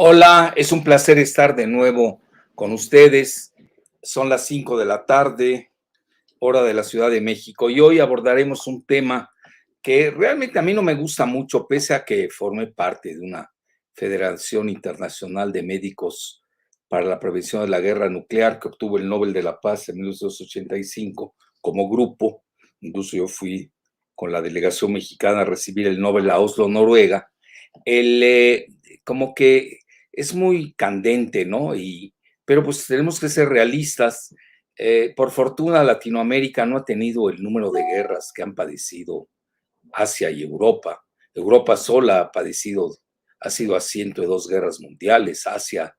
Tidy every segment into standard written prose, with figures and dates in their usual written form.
Hola, es un placer estar de nuevo con ustedes. Son las 5 de la tarde, hora de la Ciudad de México, y hoy abordaremos un tema que realmente a mí no me gusta mucho, pese a que formé parte de una Federación Internacional de Médicos para la Prevención de la Guerra Nuclear, que obtuvo el Nobel de la Paz en 1985 como grupo. Incluso yo fui con la delegación mexicana a recibir el Nobel a Oslo, Noruega. Como que es muy candente, ¿no? Pero pues tenemos que ser realistas. Por fortuna, Latinoamérica no ha tenido el número de guerras que han padecido Asia y Europa. Europa sola ha sido asiento de 2 guerras mundiales, Asia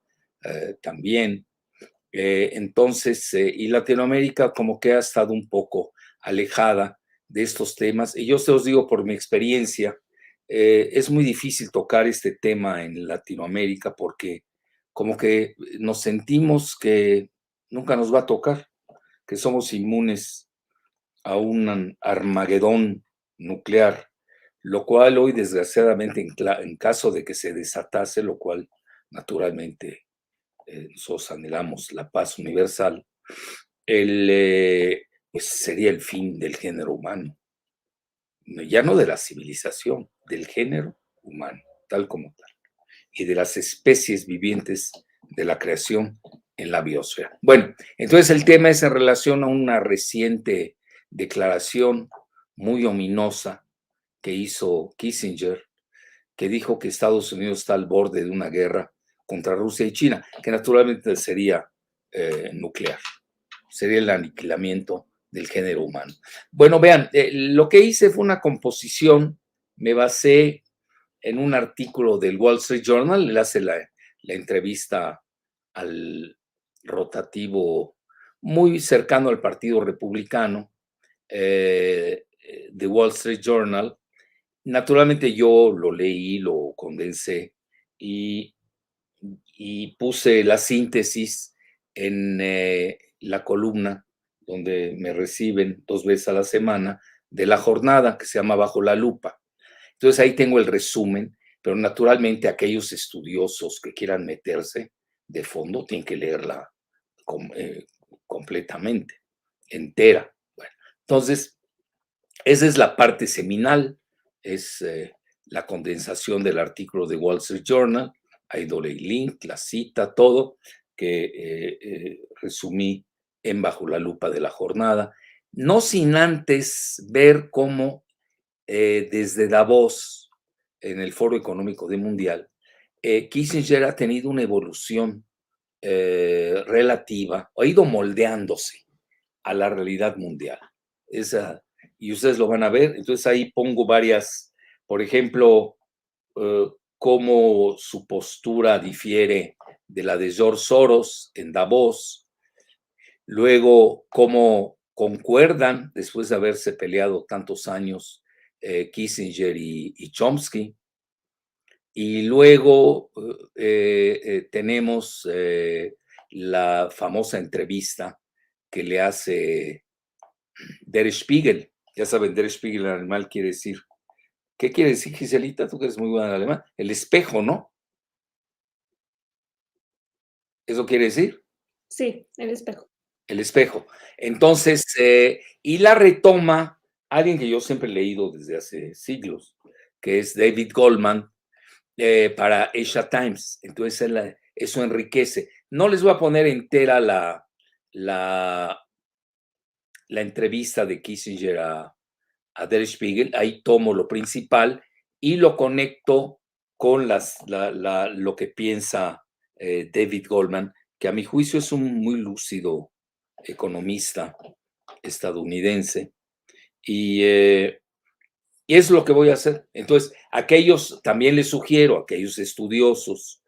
también. Y Latinoamérica como que ha estado un poco alejada de estos temas. Y yo se los digo por mi experiencia, es muy difícil tocar este tema en Latinoamérica porque como que nos sentimos que nunca nos va a tocar, que somos inmunes a un Armagedón nuclear, lo cual hoy desgraciadamente en caso de que se desatase, lo cual naturalmente nosotros anhelamos la paz universal, pues sería el fin del género humano, ya no de la civilización, del género humano, tal como tal, y de las especies vivientes de la creación en la biosfera. Bueno, entonces el tema es en relación a una reciente declaración muy ominosa que hizo Kissinger, que dijo que Estados Unidos está al borde de una guerra contra Rusia y China, que naturalmente sería nuclear, sería el aniquilamiento del género humano. Bueno, vean, lo que hice fue una composición, me basé en un artículo del Wall Street Journal, le hace la entrevista al rotativo muy cercano al Partido Republicano, de Wall Street Journal. Naturalmente yo lo leí, lo condensé y, y puse la síntesis en la columna donde me reciben 2 veces a la semana de la jornada que se llama Bajo la Lupa. Entonces ahí tengo el resumen, pero naturalmente aquellos estudiosos que quieran meterse de fondo tienen que leerla completamente, entera. Bueno, entonces, esa es la parte seminal, es la condensación del artículo de Wall Street Journal. Ahí doy el link, la cita, todo, que resumí en Bajo la Lupa de la jornada, no sin antes ver cómo desde Davos, en el Foro Económico Mundial, Kissinger ha tenido una evolución relativa, ha ido moldeándose a la realidad mundial. Y ustedes lo van a ver. Entonces ahí pongo varias, por ejemplo, cómo su postura difiere de la de George Soros en Davos, luego cómo concuerdan después de haberse peleado tantos años Kissinger y Chomsky, y luego tenemos la famosa entrevista que le hace Der Spiegel. Ya saben, Der Spiegel en alemán quiere decir, ¿qué quiere decir, Giselita? Tú que eres muy buena en alemán. El espejo, ¿no? ¿Eso quiere decir? Sí, el espejo. El espejo. Entonces, y la retoma alguien que yo siempre he leído desde hace siglos, que es David Goldman, para Asia Times. Entonces, eso enriquece. No les voy a poner entera la entrevista de Kissinger a Der Spiegel, ahí tomo lo principal y lo conecto con lo que piensa David Goldman, que a mi juicio es un muy lúcido economista estadounidense, y es lo que voy a hacer. Entonces, aquellos, también les sugiero, aquellos estudiosos,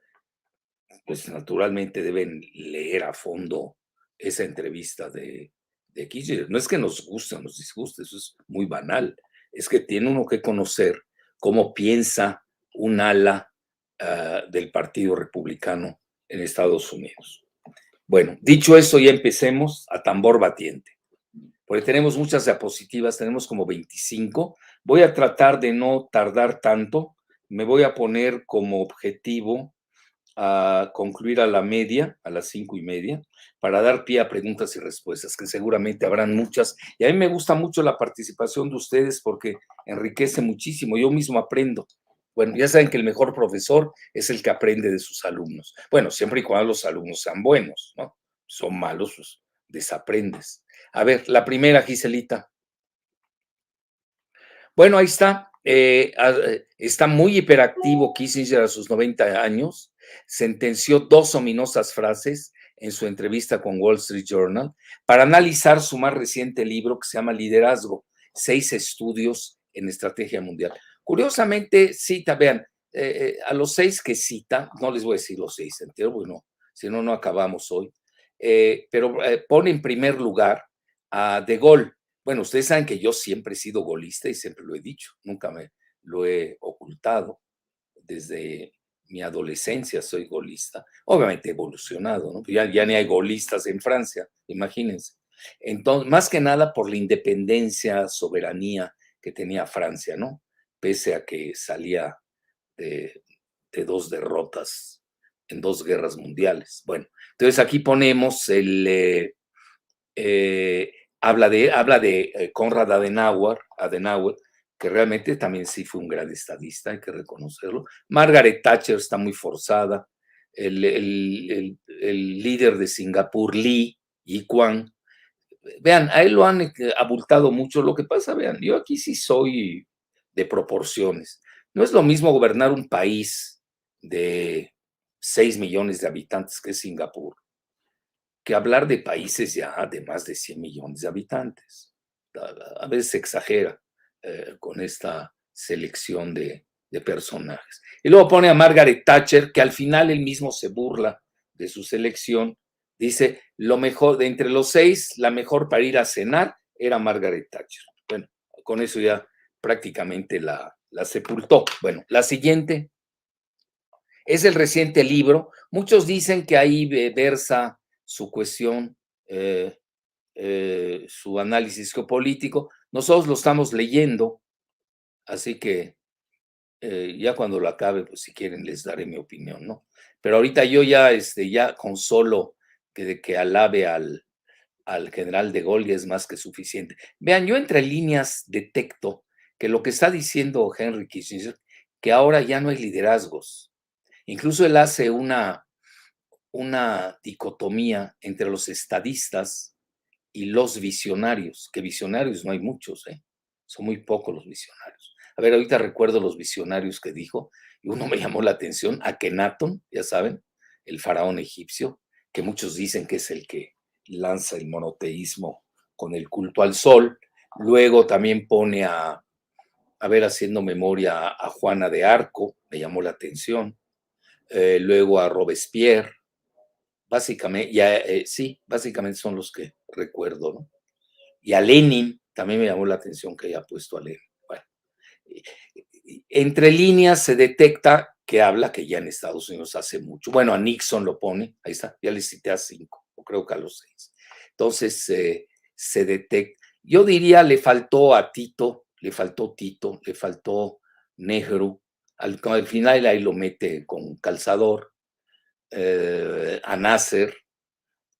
pues naturalmente deben leer a fondo esa entrevista de de Kirchner. No es que nos guste o nos disguste, eso es muy banal. Es que tiene uno que conocer cómo piensa un ala del Partido Republicano en Estados Unidos. Bueno, dicho eso, ya empecemos a tambor batiente, porque tenemos muchas diapositivas, tenemos como 25. Voy a tratar de no tardar tanto, me voy a poner como objetivo a concluir a la media, a las 5:30, para dar pie a preguntas y respuestas, que seguramente habrán muchas. Y a mí me gusta mucho la participación de ustedes porque enriquece muchísimo. Yo mismo aprendo. Bueno, ya saben que el mejor profesor es el que aprende de sus alumnos. Bueno, siempre y cuando los alumnos sean buenos, ¿no? Son malos, pues desaprendes. A ver, la primera, Giselita. Bueno, ahí está. Está muy hiperactivo Kissinger a sus 90 años. Sentenció 2 ominosas frases en su entrevista con Wall Street Journal para analizar su más reciente libro que se llama Liderazgo, 6 estudios en estrategia mundial. Curiosamente cita, vean, a los 6 que cita, no les voy a decir los 6 enteros, bueno, si no, no acabamos hoy, pero pone en primer lugar a De Gaulle. Bueno, ustedes saben que yo siempre he sido golista y siempre lo he dicho, nunca me lo he ocultado. Desde mi adolescencia soy golista. Obviamente he evolucionado, ¿no? Ya ni hay golistas en Francia, imagínense. Entonces, más que nada por la independencia, soberanía que tenía Francia, ¿no? Pese a que salía de, de 2 derrotas en 2 guerras mundiales. Bueno, entonces aquí ponemos eh, habla de Konrad Adenauer, que realmente también sí fue un gran estadista, hay que reconocerlo. Margaret Thatcher está muy forzada. El líder de Singapur, Lee Kuan, vean, a él lo han abultado mucho. Lo que pasa, vean, yo aquí sí soy de proporciones. No es lo mismo gobernar un país de 6 millones de habitantes que es Singapur, que hablar de países ya de más de 100 millones de habitantes. A veces se exagera con esta selección de personajes. Y luego pone a Margaret Thatcher, que al final él mismo se burla de su selección. Dice, lo mejor, de entre los 6, la mejor para ir a cenar era Margaret Thatcher. Bueno, con eso ya prácticamente la sepultó. Bueno, la siguiente es el reciente libro. Muchos dicen que ahí versa su cuestión, su análisis geopolítico. Nosotros lo estamos leyendo, así que ya cuando lo acabe, pues si quieren les daré mi opinión, ¿no? Pero ahorita yo ya, ya con solo que alabe al general de Gaulle es más que suficiente. Vean, yo entre líneas detecto que lo que está diciendo Henry Kissinger, que ahora ya no hay liderazgos. Incluso él hace una dicotomía entre los estadistas y los visionarios, que visionarios no hay muchos, son muy pocos los visionarios. A ver, ahorita recuerdo los visionarios que dijo, y uno me llamó la atención, Akenatón, ya saben, el faraón egipcio, que muchos dicen que es el que lanza el monoteísmo con el culto al sol. Luego también pone a ver, haciendo memoria a Juana de Arco, me llamó la atención. Luego a Robespierre, básicamente, ya, sí, básicamente son los que recuerdo, ¿no? Y a Lenin, también me llamó la atención que haya puesto a Lenin. Bueno, entre líneas se detecta que habla que ya en Estados Unidos hace mucho. Bueno, a Nixon lo pone, ahí está, ya le cité a 5, o creo que a los 6. Entonces, se detecta. Yo diría, le faltó Tito, le faltó Nehru. Al final ahí lo mete con calzador. A Nasser.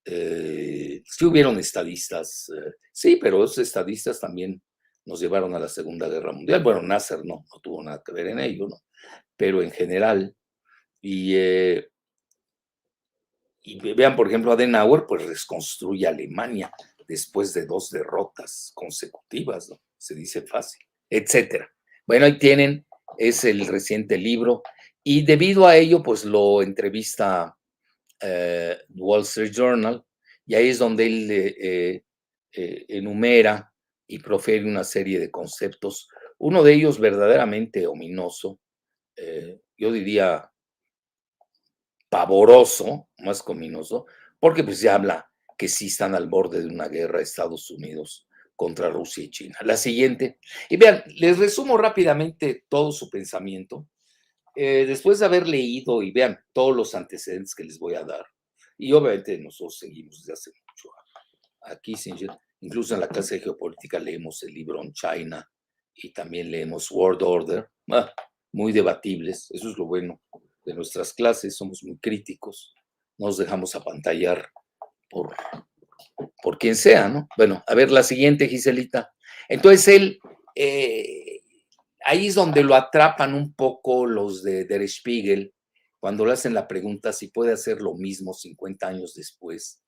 Sí hubieron estadistas, sí, pero esos estadistas también nos llevaron a la Segunda Guerra Mundial. Bueno, Nasser no tuvo nada que ver en ello, ¿no? Pero en general, y, y vean, por ejemplo, Adenauer, pues reconstruye Alemania después de 2 derrotas consecutivas, ¿no? Se dice fácil, etcétera. Bueno, ahí tienen, es el reciente libro, y debido a ello, pues lo entrevista Wall Street Journal, y ahí es donde él enumera y profiere una serie de conceptos, uno de ellos verdaderamente ominoso, yo diría pavoroso, más que ominoso, porque pues ya habla que sí están al borde de una guerra Estados Unidos contra Rusia y China. La siguiente, y vean, les resumo rápidamente todo su pensamiento. Después de haber leído y vean todos los antecedentes que les voy a dar, y obviamente nosotros seguimos desde hace mucho a Kissinger, incluso en la clase de geopolítica leemos el libro On China y también leemos World Order, muy debatibles, eso es lo bueno de nuestras clases, somos muy críticos, no nos dejamos apantallar por, por quien sea, ¿no? Bueno, a ver la siguiente, Giselita. Entonces él, ahí es donde lo atrapan un poco los de Der Spiegel, cuando le hacen la pregunta si puede hacer lo mismo 50 años después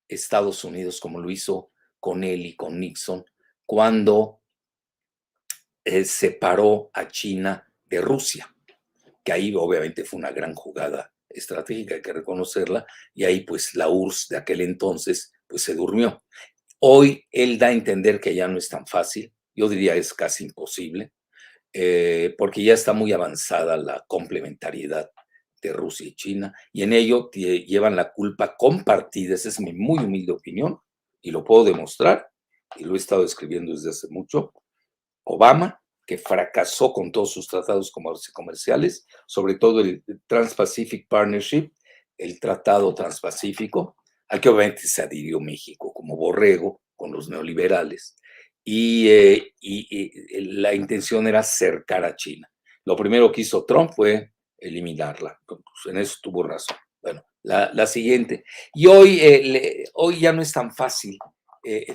Estados Unidos, como lo hizo con él y con Nixon, cuando separó a China de Rusia, que ahí obviamente fue una gran jugada estratégica, hay que reconocerla, y ahí pues la URSS de aquel entonces pues se durmió. Hoy él da a entender que ya no es tan fácil, yo diría es casi imposible, porque ya está muy avanzada la complementariedad de Rusia y China, y en ello llevan la culpa compartida, esa es mi muy humilde opinión, y lo puedo demostrar, y lo he estado escribiendo desde hace mucho, Obama, que fracasó con todos sus tratados comerciales, sobre todo el Trans-Pacific Partnership, el Tratado Transpacífico, al que obviamente se adhirió México como borrego con los neoliberales, y la intención era cercar a China. Lo primero que hizo Trump fue eliminarla. Pues en eso tuvo razón. Bueno, la siguiente. Y hoy ya no es tan fácil.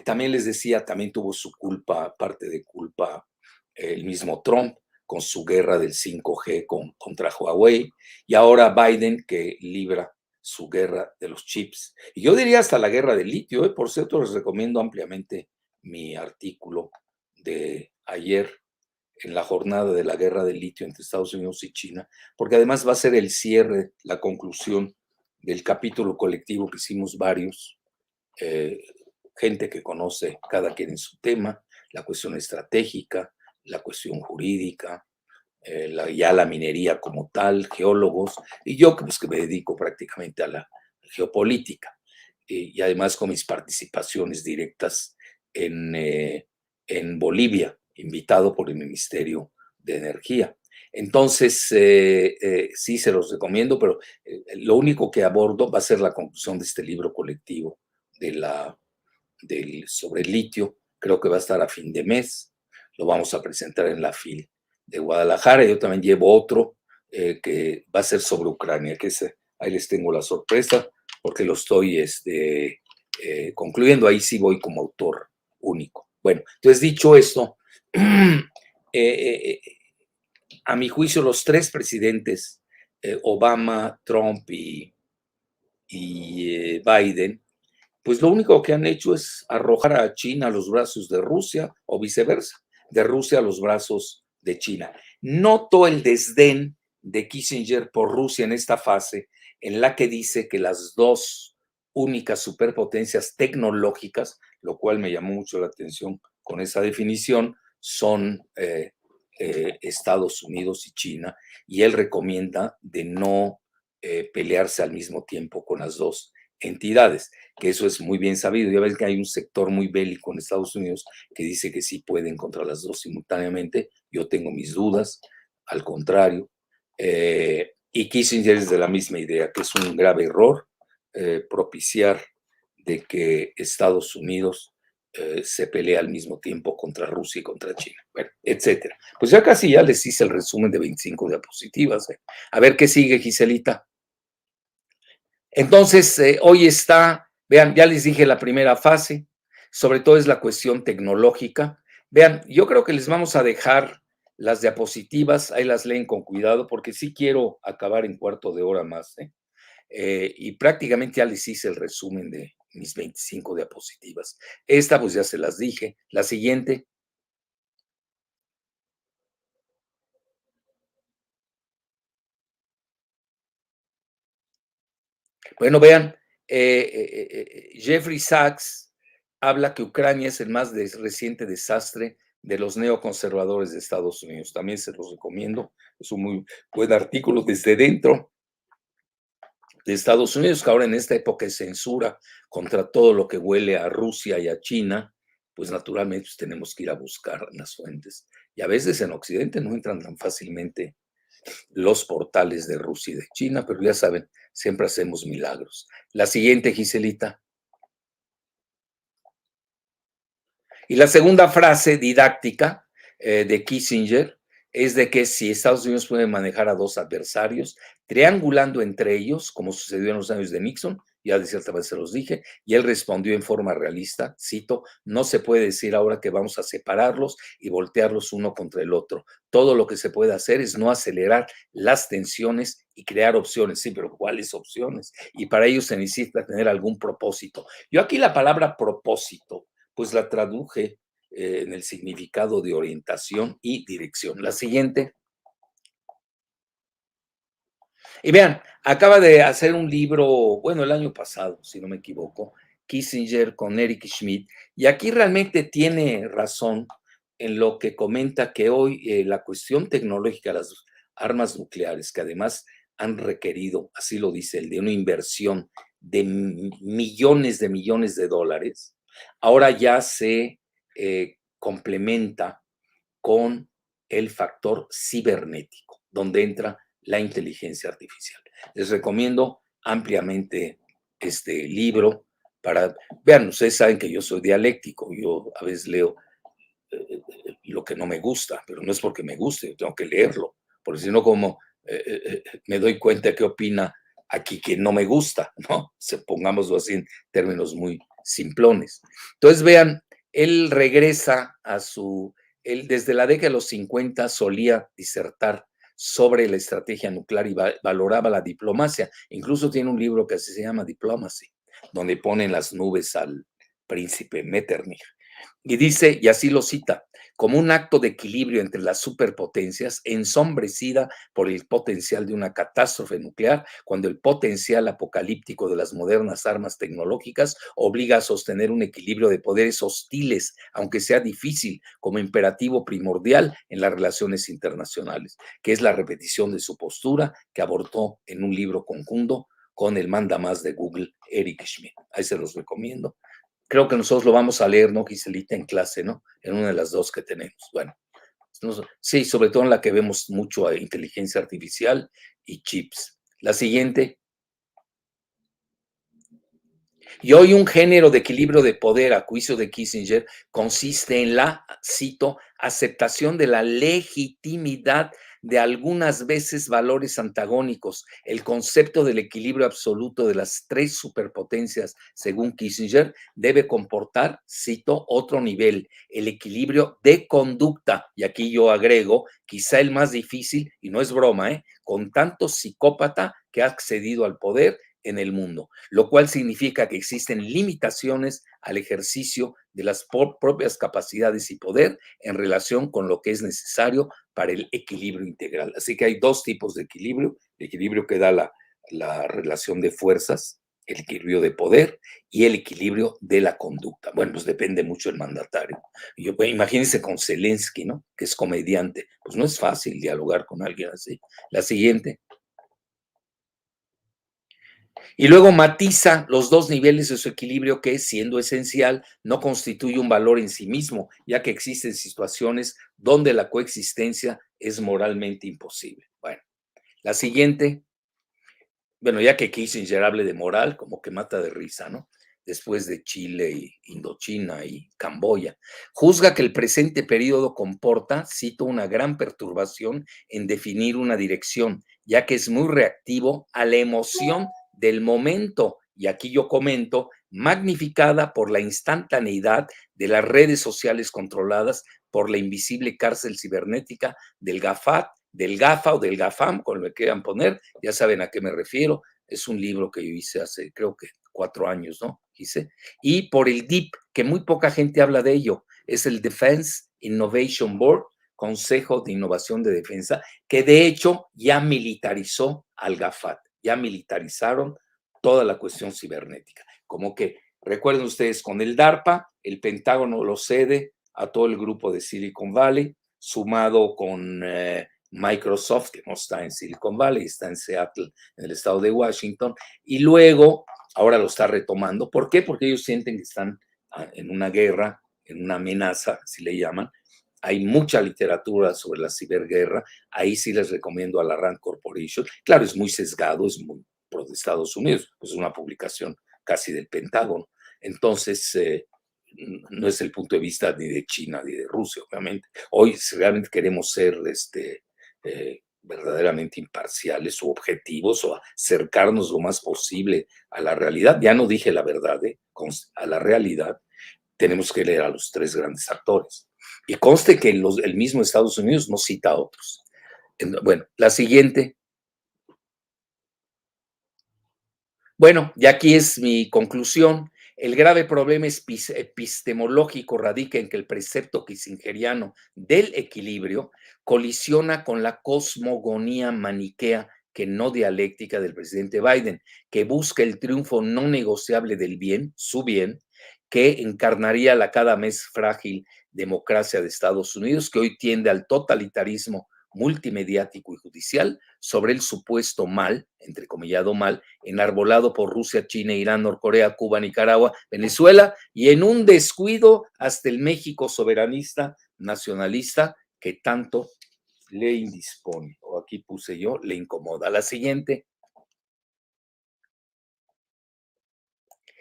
También les decía, también tuvo su culpa, parte de culpa, el mismo Trump con su guerra del 5G contra Huawei, y ahora Biden que libra su guerra de los chips. Y yo diría hasta la guerra del litio. Por cierto, les recomiendo ampliamente mi artículo de ayer en la jornada de la guerra del litio entre Estados Unidos y China, porque además va a ser el cierre, la conclusión del capítulo colectivo que hicimos varios, eh, gente que conoce cada quien en su tema, la cuestión estratégica, la cuestión jurídica, ya la minería como tal, geólogos, y yo pues, que me dedico prácticamente a la geopolítica, y además con mis participaciones directas en Bolivia, invitado por el Ministerio de Energía. Entonces, sí se los recomiendo, pero lo único que abordo va a ser la conclusión de este libro colectivo sobre el litio. Creo que va a estar a fin de mes. Lo vamos a presentar en la FIL de Guadalajara. Yo también llevo otro que va a ser sobre Ucrania, que ahí les tengo la sorpresa, porque lo estoy concluyendo. Ahí sí voy como autor único. Bueno, entonces dicho esto, a mi juicio los tres presidentes, Obama, Trump y Biden, pues lo único que han hecho es arrojar a China a los brazos de Rusia o viceversa, de Rusia a los brazos de China. Noto el desdén de Kissinger por Rusia en esta fase en la que dice que las dos únicas superpotencias tecnológicas, lo cual me llamó mucho la atención con esa definición, son Estados Unidos y China, y él recomienda de no pelearse al mismo tiempo con las dos entidades, que eso es muy bien sabido. Ya ves que hay un sector muy bélico en Estados Unidos que dice que sí pueden contra las dos simultáneamente. Yo tengo mis dudas, al contrario. Y Kissinger es de la misma idea, que es un grave error propiciar de que Estados Unidos se pelea al mismo tiempo contra Rusia y contra China, bueno, etcétera. Pues ya casi ya les hice el resumen de 25 diapositivas. A ver qué sigue, Giselita. Entonces, hoy está, vean, ya les dije la primera fase, sobre todo es la cuestión tecnológica. Vean, yo creo que les vamos a dejar las diapositivas, ahí las leen con cuidado, porque sí quiero acabar en cuarto de hora más, y prácticamente ya les hice el resumen de mis 25 diapositivas. Esta, pues ya se las dije. La siguiente. Bueno, vean, Jeffrey Sachs habla que Ucrania es el más reciente desastre de los neoconservadores de Estados Unidos. También se los recomiendo. Es un muy buen artículo desde dentro de Estados Unidos, que ahora en esta época de censura contra todo lo que huele a Rusia y a China, pues naturalmente pues, tenemos que ir a buscar las fuentes. Y a veces en Occidente no entran tan fácilmente los portales de Rusia y de China, pero ya saben, siempre hacemos milagros. La siguiente, Giselita. Y la segunda frase didáctica de Kissinger es de que si Estados Unidos puede manejar a dos adversarios, triangulando entre ellos, como sucedió en los años de Nixon, ya de cierta vez se los dije, y él respondió en forma realista, cito, no se puede decir ahora que vamos a separarlos y voltearlos uno contra el otro. Todo lo que se puede hacer es no acelerar las tensiones y crear opciones. Sí, pero ¿cuáles opciones? Y para ello se necesita tener algún propósito. Yo aquí la palabra propósito pues la traduje en el significado de orientación y dirección. La siguiente. Y vean, acaba de hacer un libro, bueno, el año pasado, si no me equivoco, Kissinger con Eric Schmidt, y aquí realmente tiene razón en lo que comenta que hoy la cuestión tecnológica de las armas nucleares, que además han requerido, así lo dice él, de una inversión de millones de dólares, ahora ya se complementa con el factor cibernético, donde entra la inteligencia artificial. Les recomiendo ampliamente este libro para, vean, ustedes saben que yo soy dialéctico, yo a veces leo lo que no me gusta, pero no es porque me guste, yo tengo que leerlo, porque si no, como me doy cuenta qué opina aquí que no me gusta, ¿no? Pongámoslo así en términos muy simplones. Entonces, vean, él regresa a él desde la década de los 50 solía disertar sobre la estrategia nuclear y valoraba la diplomacia. Incluso tiene un libro que se llama Diplomacy, donde pone en las nubes al príncipe Metternich. Y dice, y así lo cita, como un acto de equilibrio entre las superpotencias, ensombrecida por el potencial de una catástrofe nuclear, cuando el potencial apocalíptico de las modernas armas tecnológicas obliga a sostener un equilibrio de poderes hostiles, aunque sea difícil, como imperativo primordial en las relaciones internacionales, que es la repetición de su postura que abordó en un libro conjunto con el mandamás de Google, Eric Schmidt. Ahí se los recomiendo. Creo que nosotros lo vamos a leer, ¿no, Giselita, en clase, ¿no? En una de las dos que tenemos. Bueno, sí, sobre todo en la que vemos mucho a inteligencia artificial y chips. La siguiente. Y hoy un género de equilibrio de poder, a juicio de Kissinger, consiste en la, cito, aceptación de la legitimidad de algunas veces valores antagónicos. El concepto del equilibrio absoluto de las tres superpotencias, según Kissinger, debe comportar, cito, otro nivel, el equilibrio de conducta. Y aquí yo agrego, quizá el más difícil, y no es broma, con tanto psicópata que ha accedido al poder en el mundo, lo cual significa que existen limitaciones al ejercicio de las propias capacidades y poder en relación con lo que es necesario para el equilibrio integral. Así que hay dos tipos de equilibrio, el equilibrio que da la relación de fuerzas, el equilibrio de poder y el equilibrio de la conducta. Bueno, pues depende mucho del mandatario. Imagínense con Zelensky, ¿no? Que es comediante. Pues no es fácil dialogar con alguien así. La siguiente. Y luego matiza los dos niveles de su equilibrio que, siendo esencial, no constituye un valor en sí mismo, ya que existen situaciones donde la coexistencia es moralmente imposible. Bueno, la siguiente, bueno, ya que Kissinger hable de moral, como que mata de risa, ¿no? Después de Chile, y Indochina y Camboya, juzga que el presente periodo comporta, cito, una gran perturbación en definir una dirección, ya que es muy reactivo a la emoción del momento, y aquí yo comento, magnificada por la instantaneidad de las redes sociales controladas por la invisible cárcel cibernética del GAFAT, del GAFA o del GAFAM, con lo que quieran poner, ya saben a qué me refiero, es un libro que yo hice hace creo que 4 años, ¿no? Hice, y por el DIP, que muy poca gente habla de ello, es el Defense Innovation Board, Consejo de Innovación de Defensa, que de hecho ya militarizó al GAFAT, ya militarizaron toda la cuestión cibernética. Como que, recuerden ustedes, con el DARPA, el Pentágono lo cede a todo el grupo de Silicon Valley, sumado con Microsoft, que no está en Silicon Valley, está en Seattle, en el estado de Washington, y luego ahora lo está retomando. ¿Por qué? Porque ellos sienten que están en una guerra, en una amenaza, así le llaman. Hay mucha literatura sobre la ciberguerra. Ahí sí les recomiendo a la Rand Corporation. Claro, es muy sesgado, es muy pro de Estados Unidos, es una publicación casi del Pentágono. Entonces, no es el punto de vista ni de China ni de Rusia, obviamente. Hoy, si realmente queremos ser verdaderamente imparciales o objetivos o acercarnos lo más posible a la realidad, ya no dije la verdad, a la realidad, tenemos que leer a los tres grandes actores. Y conste que el mismo Estados Unidos no cita a otros. Bueno, la siguiente. Bueno, y aquí es mi conclusión. El grave problema epistemológico radica en que el precepto kissingeriano del equilibrio colisiona con la cosmogonía maniquea que no dialéctica del presidente Biden, que busca el triunfo no negociable del bien, su bien, que encarnaría la cada mes frágil democracia de Estados Unidos, que hoy tiende al totalitarismo multimediático y judicial sobre el supuesto mal, entrecomillado mal, enarbolado por Rusia, China, Irán, Norcorea, Cuba, Nicaragua, Venezuela y en un descuido hasta el México soberanista, nacionalista, que tanto le indispone, o aquí puse yo, le incomoda. La siguiente.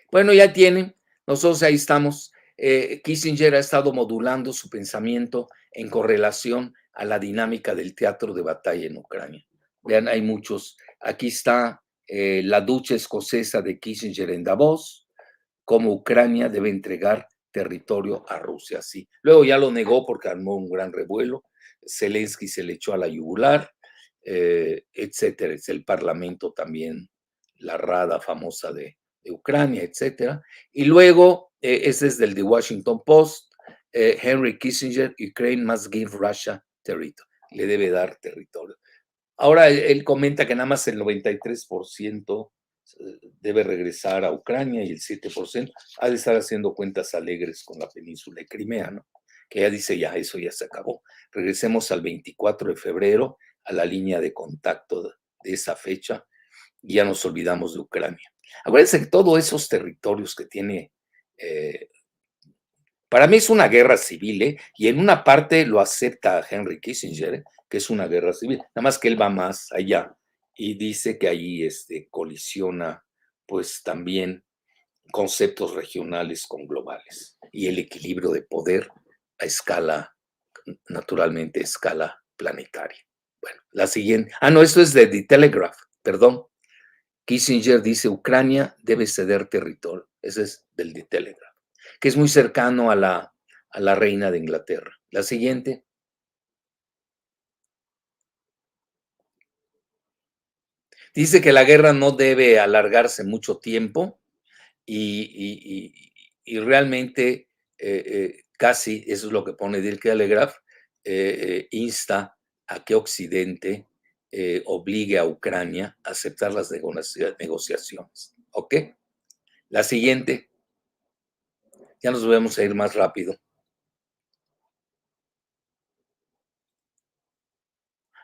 Bueno, ya tienen, nosotros ahí estamos. Kissinger ha estado modulando su pensamiento en correlación a la dinámica del teatro de batalla en Ucrania. Vean, hay muchos. Aquí está la ducha escocesa de Kissinger en Davos, cómo Ucrania debe entregar territorio a Rusia. Sí. Luego ya lo negó porque armó un gran revuelo. Zelensky se le echó a la yugular, etcétera. Es el parlamento también, la rada famosa de Ucrania, etcétera. Y luego, ese es del The Washington Post, Henry Kissinger, Ukraine must give Russia territory. Le debe dar territorio. Ahora él comenta que nada más el 93% debe regresar a Ucrania y el 7% ha de estar haciendo cuentas alegres con la península de Crimea, ¿no? Que ya dice, ya, eso ya se acabó. Regresemos al 24 de febrero, a la línea de contacto de esa fecha, y ya nos olvidamos de Ucrania. Acuérdense que todos esos territorios que tiene, para mí es una guerra civil, y en una parte lo acepta Henry Kissinger, que es una guerra civil, nada más que él va más allá y dice que ahí colisiona pues también conceptos regionales con globales y el equilibrio de poder a escala, naturalmente a escala planetaria. Bueno, la siguiente, no, esto es de The Telegraph, perdón. Kissinger dice, Ucrania debe ceder territorio, ese es del The Telegraph, que es muy cercano a la reina de Inglaterra. La siguiente. Dice que la guerra no debe alargarse mucho tiempo y realmente casi, eso es lo que pone Dirk Telegraph, insta a que Occidente obligue a Ucrania a aceptar las negociaciones. ¿Ok? La siguiente, ya nos vamos a ir más rápido.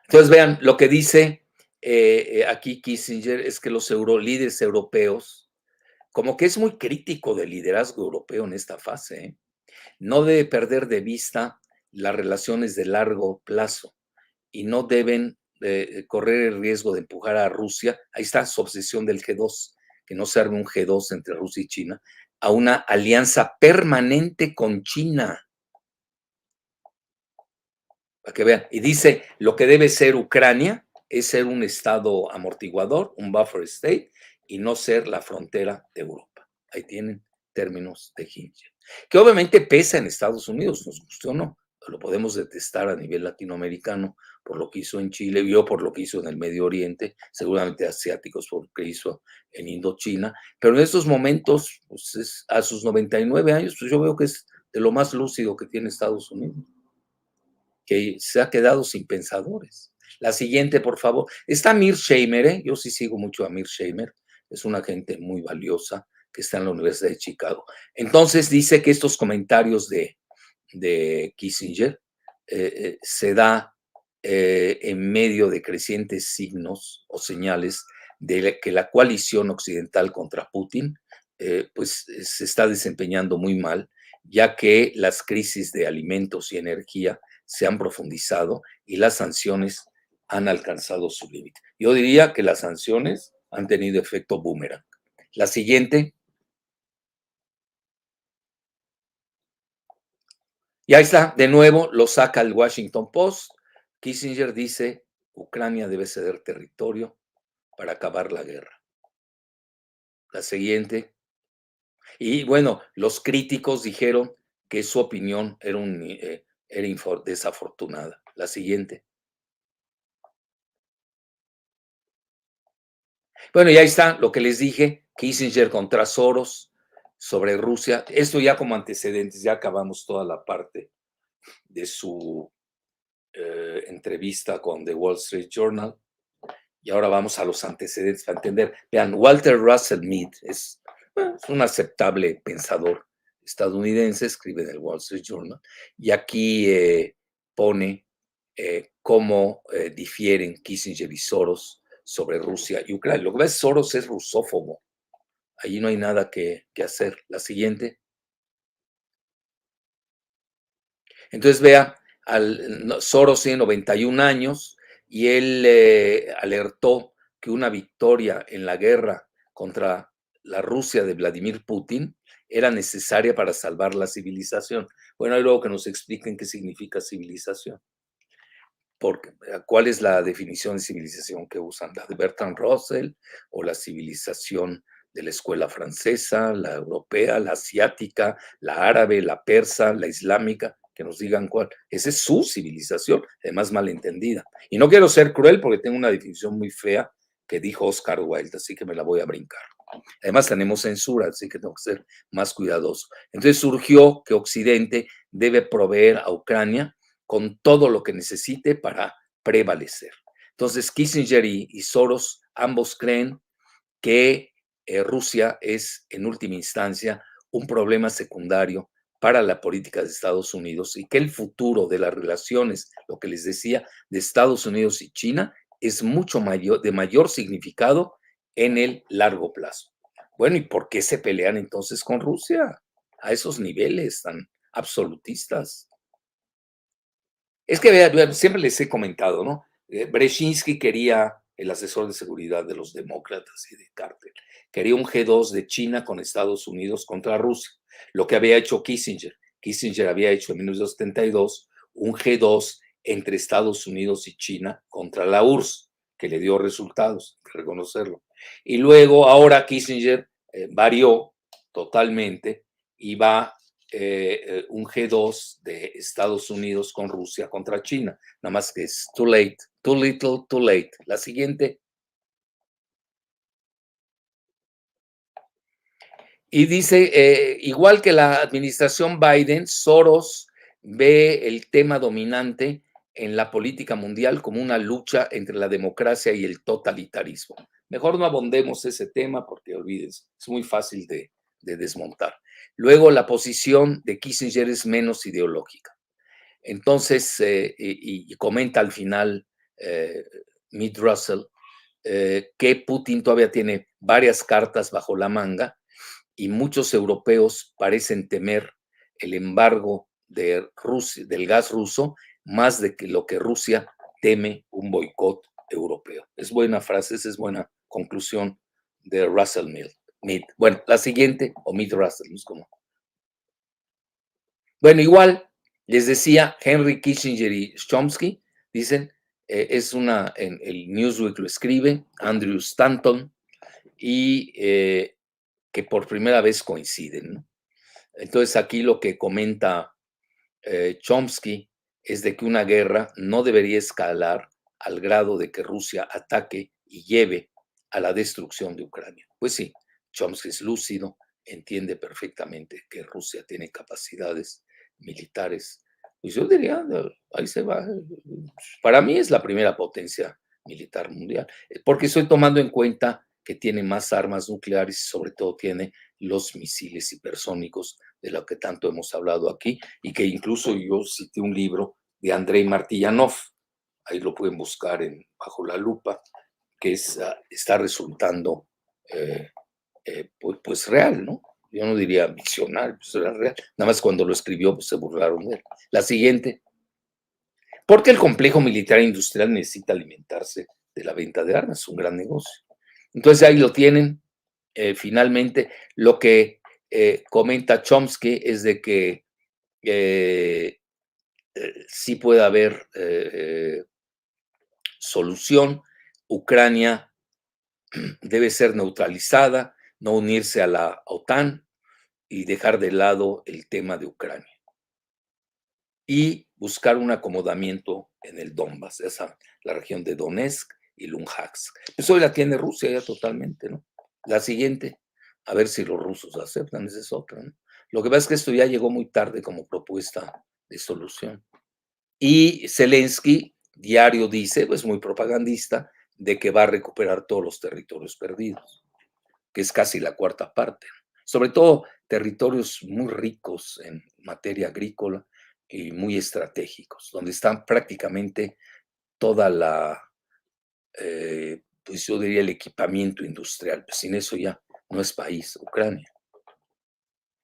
Entonces, vean, lo que dice aquí Kissinger es que los líderes europeos, como que es muy crítico del liderazgo europeo en esta fase, no debe perder de vista las relaciones de largo plazo y no deben correr el riesgo de empujar a Rusia, ahí está su obsesión del G2, que no se arme un G2 entre Rusia y China, a una alianza permanente con China. Para que vean. Y dice, lo que debe ser Ucrania es ser un estado amortiguador, un buffer state, y no ser la frontera de Europa. Ahí tienen términos de Kissinger. Que obviamente pesa en Estados Unidos, nos guste o no. Lo podemos detestar a nivel latinoamericano por lo que hizo en Chile, yo por lo que hizo en el Medio Oriente, seguramente asiáticos por lo que hizo en Indochina, pero en estos momentos, pues a sus 99 años, pues yo veo que es de lo más lúcido que tiene Estados Unidos, que se ha quedado sin pensadores. La siguiente, por favor. Está Mearsheimer, yo sí sigo mucho a Mearsheimer, es una gente muy valiosa que está en la Universidad de Chicago. Entonces dice que estos comentarios de Kissinger se da en medio de crecientes signos o señales de que la coalición occidental contra Putin pues se está desempeñando muy mal, ya que las crisis de alimentos y energía se han profundizado y las sanciones han alcanzado su límite. Yo diría que las sanciones han tenido efecto boomerang. La siguiente. Y ahí está, de nuevo lo saca el Washington Post. Kissinger dice, Ucrania debe ceder territorio para acabar la guerra. La siguiente. Y bueno, los críticos dijeron que su opinión era desafortunada. La siguiente. Bueno, y ahí está lo que les dije, Kissinger contra Soros sobre Rusia. Esto ya como antecedentes, ya acabamos toda la parte de su entrevista con The Wall Street Journal. Y ahora vamos a los antecedentes para entender. Vean, Walter Russell Mead es un aceptable pensador estadounidense, escribe en el Wall Street Journal, y aquí pone cómo difieren Kissinger y Soros sobre Rusia y Ucrania. Lo que ves, Soros es rusófobo. Allí no hay nada que hacer. La siguiente. Entonces, vea, Soros tiene 91 años y él alertó que una victoria en la guerra contra la Rusia de Vladimir Putin era necesaria para salvar la civilización. Bueno, hay luego que nos expliquen qué significa civilización. Porque, ¿cuál es la definición de civilización que usan? ¿La de Bertrand Russell o la civilización de la escuela francesa, la europea, la asiática, la árabe, la persa, la islámica? Que nos digan cuál. Esa es su civilización, además malentendida. Y no quiero ser cruel porque tengo una definición muy fea que dijo Oscar Wilde, así que me la voy a brincar. Además tenemos censura, así que tengo que ser más cuidadoso. Entonces surgió que Occidente debe proveer a Ucrania con todo lo que necesite para prevalecer. Entonces Kissinger y Soros ambos creen que Rusia es en última instancia un problema secundario para la política de Estados Unidos y que el futuro de las relaciones, lo que les decía, de Estados Unidos y China es mucho mayor, de mayor significado en el largo plazo. Bueno, ¿y por qué se pelean entonces con Rusia a esos niveles tan absolutistas? Es que siempre les he comentado, ¿no? Brzezinski quería el asesor de seguridad de los demócratas y de Carter. Quería un G2 de China con Estados Unidos contra Rusia, lo que había hecho Kissinger. Kissinger había hecho en 1972 un G2 entre Estados Unidos y China contra la URSS, que le dio resultados, hay que reconocerlo. Y luego, ahora Kissinger varió totalmente y va un G2 de Estados Unidos con Rusia contra China. Nada más que es too late, too little, too late. La siguiente. Y dice, igual que la administración Biden, Soros ve el tema dominante en la política mundial como una lucha entre la democracia y el totalitarismo. Mejor no abondemos ese tema porque olvídense, es muy fácil de desmontar. Luego, la posición de Kissinger es menos ideológica. Entonces, y comenta al final Mead Russell que Putin todavía tiene varias cartas bajo la manga y muchos europeos parecen temer el embargo de Rusia, del gas ruso más de que lo que Rusia teme un boicot europeo. Es buena frase, esa es buena conclusión de Russell Mead. Bueno, la siguiente, o Mead Russell, no es como. Bueno, igual les decía, Henry Kissinger y Chomsky dicen, en el Newsweek lo escribe, Andrew Stanton, y que por primera vez coinciden, ¿no? Entonces aquí lo que comenta Chomsky es de que una guerra no debería escalar al grado de que Rusia ataque y lleve a la destrucción de Ucrania. Pues sí, Chomsky es lúcido, entiende perfectamente que Rusia tiene capacidades militares. Pues yo diría, ahí se va. Para mí es la primera potencia militar mundial, porque estoy tomando en cuenta que tiene más armas nucleares y sobre todo tiene los misiles hipersónicos de lo que tanto hemos hablado aquí y que incluso yo cité un libro de Andrei Martillanov. ahí lo pueden buscar bajo la lupa, que está resultando pues real, ¿no? Yo no diría visionario, pues era real. Nada más cuando lo escribió, pues se burlaron de él. La siguiente. Porque el complejo militar industrial necesita alimentarse de la venta de armas, es un gran negocio. Entonces ahí lo tienen. Finalmente, lo que comenta Chomsky es de que sí puede haber solución. Ucrania debe ser neutralizada, no unirse a la OTAN y dejar de lado el tema de Ucrania. Y buscar un acomodamiento en el Donbass, la región de Donetsk y Luhansk. Eso hoy la tiene Rusia ya totalmente, ¿no? La siguiente, a ver si los rusos aceptan, esa es otra, ¿no? Lo que pasa es que esto ya llegó muy tarde como propuesta de solución. Y Zelensky, diario dice, pues muy propagandista, de que va a recuperar todos los territorios perdidos, que es casi la cuarta parte. Sobre todo territorios muy ricos en materia agrícola y muy estratégicos, donde están prácticamente toda pues yo diría el equipamiento industrial. Pues sin eso ya no es país, Ucrania.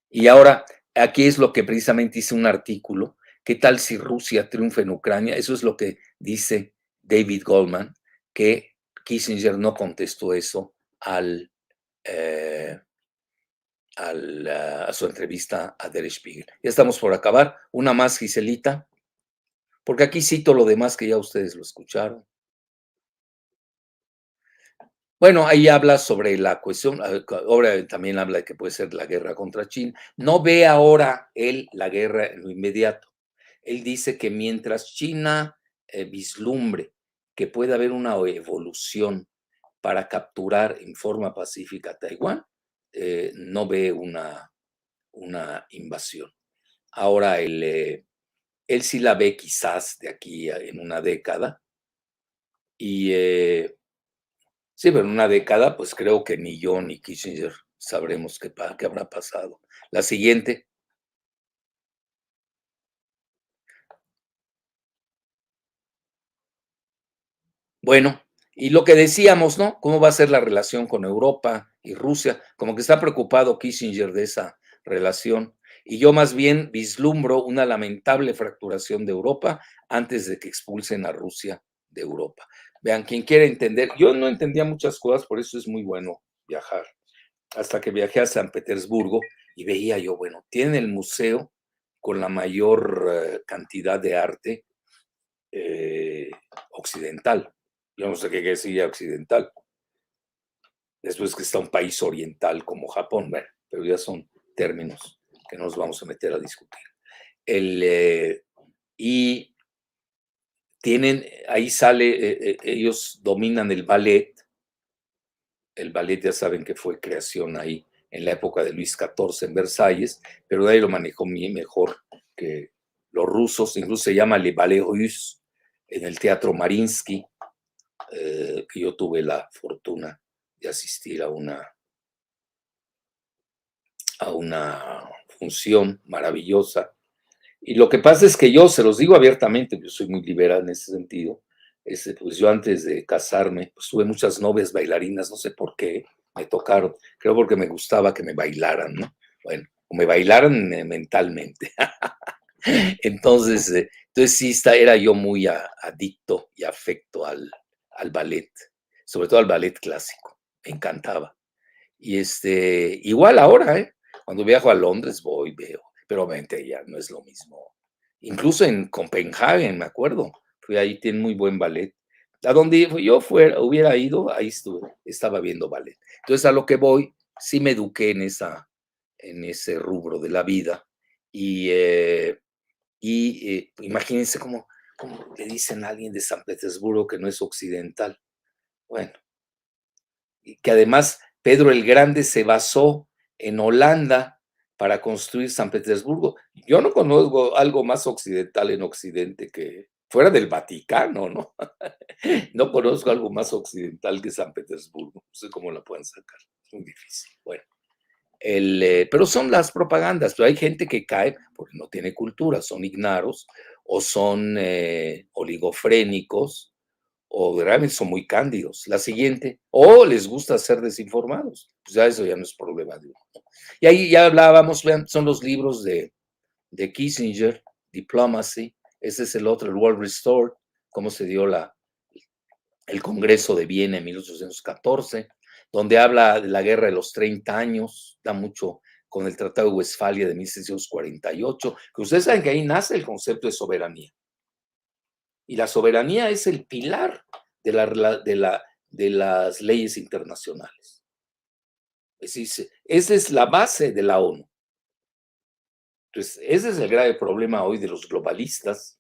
Y ahora, aquí es lo que precisamente hice un artículo. ¿Qué tal si Rusia triunfa en Ucrania? Eso es lo que dice David Goldman, que Kissinger no contestó eso eh, a su entrevista a Der Spiegel. Ya estamos por acabar. Una más, Giselita, porque aquí cito lo demás que ya ustedes lo escucharon. Bueno, ahí habla sobre la cuestión, ahora también habla de que puede ser la guerra contra China. No ve ahora él la guerra en lo inmediato. Él dice que mientras China vislumbre que puede haber una evolución para capturar en forma pacífica a Taiwán, no ve una invasión. Ahora él sí la ve quizás de aquí en una década. Y sí, pero en una década, pues creo que ni yo ni Kissinger sabremos qué habrá pasado. La siguiente. Bueno, y lo que decíamos, ¿no? ¿Cómo va a ser la relación con Europa y Rusia? Como que está preocupado Kissinger de esa relación. Y yo más bien vislumbro una lamentable fracturación de Europa antes de que expulsen a Rusia de Europa. Vean, quien quiera entender, yo no entendía muchas cosas, por eso es muy bueno viajar. Hasta que viajé a San Petersburgo y veía yo, bueno, tienen el museo con la mayor cantidad de arte occidental. Yo no sé qué decía occidental. Después que está un país oriental como Japón, bueno, pero ya son términos que no nos vamos a meter a discutir. Y tienen, ahí sale, ellos dominan el ballet. El ballet ya saben que fue creación ahí en la época de Luis XIV en Versalles, pero de ahí lo manejó mejor que los rusos. Incluso se llama Le Ballet Russe en el Teatro Mariinsky, que yo tuve la fortuna de asistir a una función maravillosa. Y lo que pasa es que yo, se los digo abiertamente, yo soy muy liberal en ese sentido, pues yo antes de casarme, pues tuve muchas novias bailarinas, no sé por qué, me tocaron, creo porque me gustaba que me bailaran, ¿no? Bueno, o me bailaran mentalmente. Entonces sí, era yo muy adicto y afecto al ballet, sobre todo al ballet clásico, me encantaba. Y igual ahora, cuando viajo a Londres voy, veo, pero obviamente ya no es lo mismo. Incluso en Copenhague, me acuerdo, fui ahí, tiene muy buen ballet. A donde yo hubiera ido, ahí estaba viendo ballet. Entonces a lo que voy, sí me eduqué en ese rubro de la vida. Y imagínense cómo le dicen a alguien de San Petersburgo que no es occidental. Bueno, y que además Pedro el Grande se basó en Holanda para construir San Petersburgo. Yo no conozco algo más occidental en Occidente que fuera del Vaticano, ¿no? No conozco algo más occidental que San Petersburgo. No sé cómo la pueden sacar. Es muy difícil. Bueno, pero son las propagandas. Pero hay gente que cae porque no tiene cultura, son ignaros o son oligofrénicos, o realmente son muy cándidos. La siguiente, o les gusta ser desinformados. Pues ya eso ya no es problema de uno, ¿no? Y ahí ya hablábamos, vean, son los libros de Kissinger, Diplomacy, ese es el otro, el World Restored, cómo se dio el Congreso de Viena en 1814, donde habla de la guerra de los 30 años, da mucho con el Tratado de Westfalia de 1648, que ustedes saben que ahí nace el concepto de soberanía. Y la soberanía es el pilar de las leyes internacionales. Es decir, esa es la base de la ONU. Entonces, ese es el grave problema hoy de los globalistas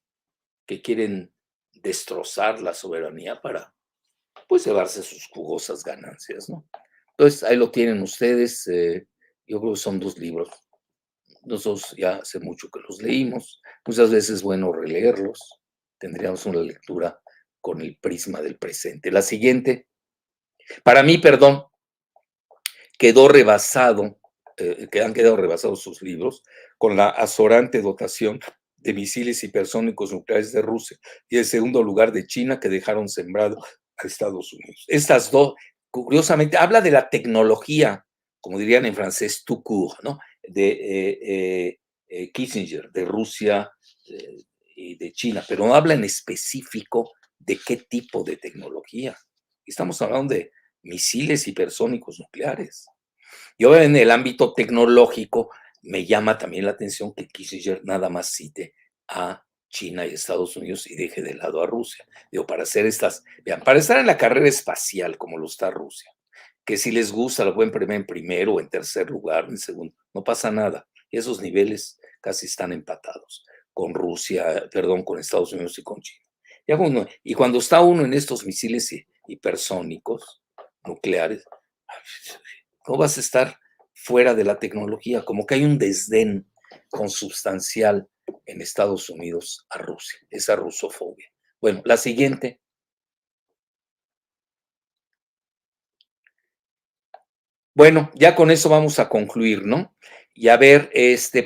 que quieren destrozar la soberanía para, pues, llevarse sus jugosas ganancias, ¿no? Entonces, ahí lo tienen ustedes. Yo creo que son 2 libros. Nosotros ya hace mucho que los leímos. Muchas veces es bueno releerlos. Tendríamos una lectura con el prisma del presente. La siguiente, para mí, perdón, quedó rebasado, que han quedado rebasados sus libros con la azorante dotación de misiles hipersónicos nucleares de Rusia y el segundo lugar de China, que dejaron sembrado a Estados Unidos. Estas dos, curiosamente, habla de la tecnología, como dirían en francés, tout court, ¿no? De Kissinger, de Rusia y de China, pero no habla en específico de qué tipo de tecnología. Estamos hablando de misiles hipersónicos nucleares. Yo en el ámbito tecnológico me llama también la atención que Kissinger nada más cite a China y Estados Unidos y deje de lado a Rusia. Digo, para hacer estas, vean, para estar en la carrera espacial como lo está Rusia, que si les gusta lo pueden poner en primero o en tercer lugar, en segundo, no pasa nada. Y esos niveles casi están empatados con Rusia, perdón, con Estados Unidos y con China. Y cuando está uno en estos misiles hipersónicos nucleares, ¿cómo vas a estar fuera de la tecnología? Como que hay un desdén consubstancial en Estados Unidos a Rusia, esa rusofobia. Bueno, la siguiente. Bueno, ya con eso vamos a concluir, ¿no? Y a ver,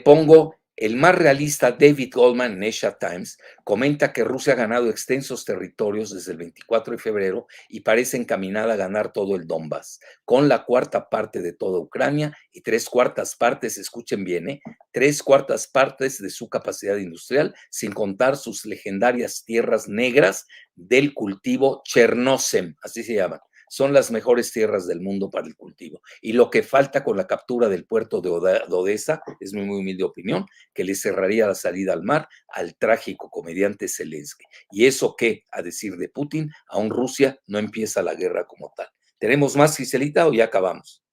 pongo el más realista David Goldman en Asia Times, comenta que Rusia ha ganado extensos territorios desde el 24 de febrero y parece encaminada a ganar todo el Donbass, con la cuarta parte de toda Ucrania y 3/4 partes, escuchen bien, 3/4 partes de su capacidad industrial, sin contar sus legendarias tierras negras del cultivo Chernozem, así se llaman. Son las mejores tierras del mundo para el cultivo. Y lo que falta con la captura del puerto de Odessa, es mi muy humilde opinión, que le cerraría la salida al mar al trágico comediante Zelensky. ¿Y eso qué? A decir de Putin, aún Rusia no empieza la guerra como tal. ¿Tenemos más, Giselita, o ya acabamos?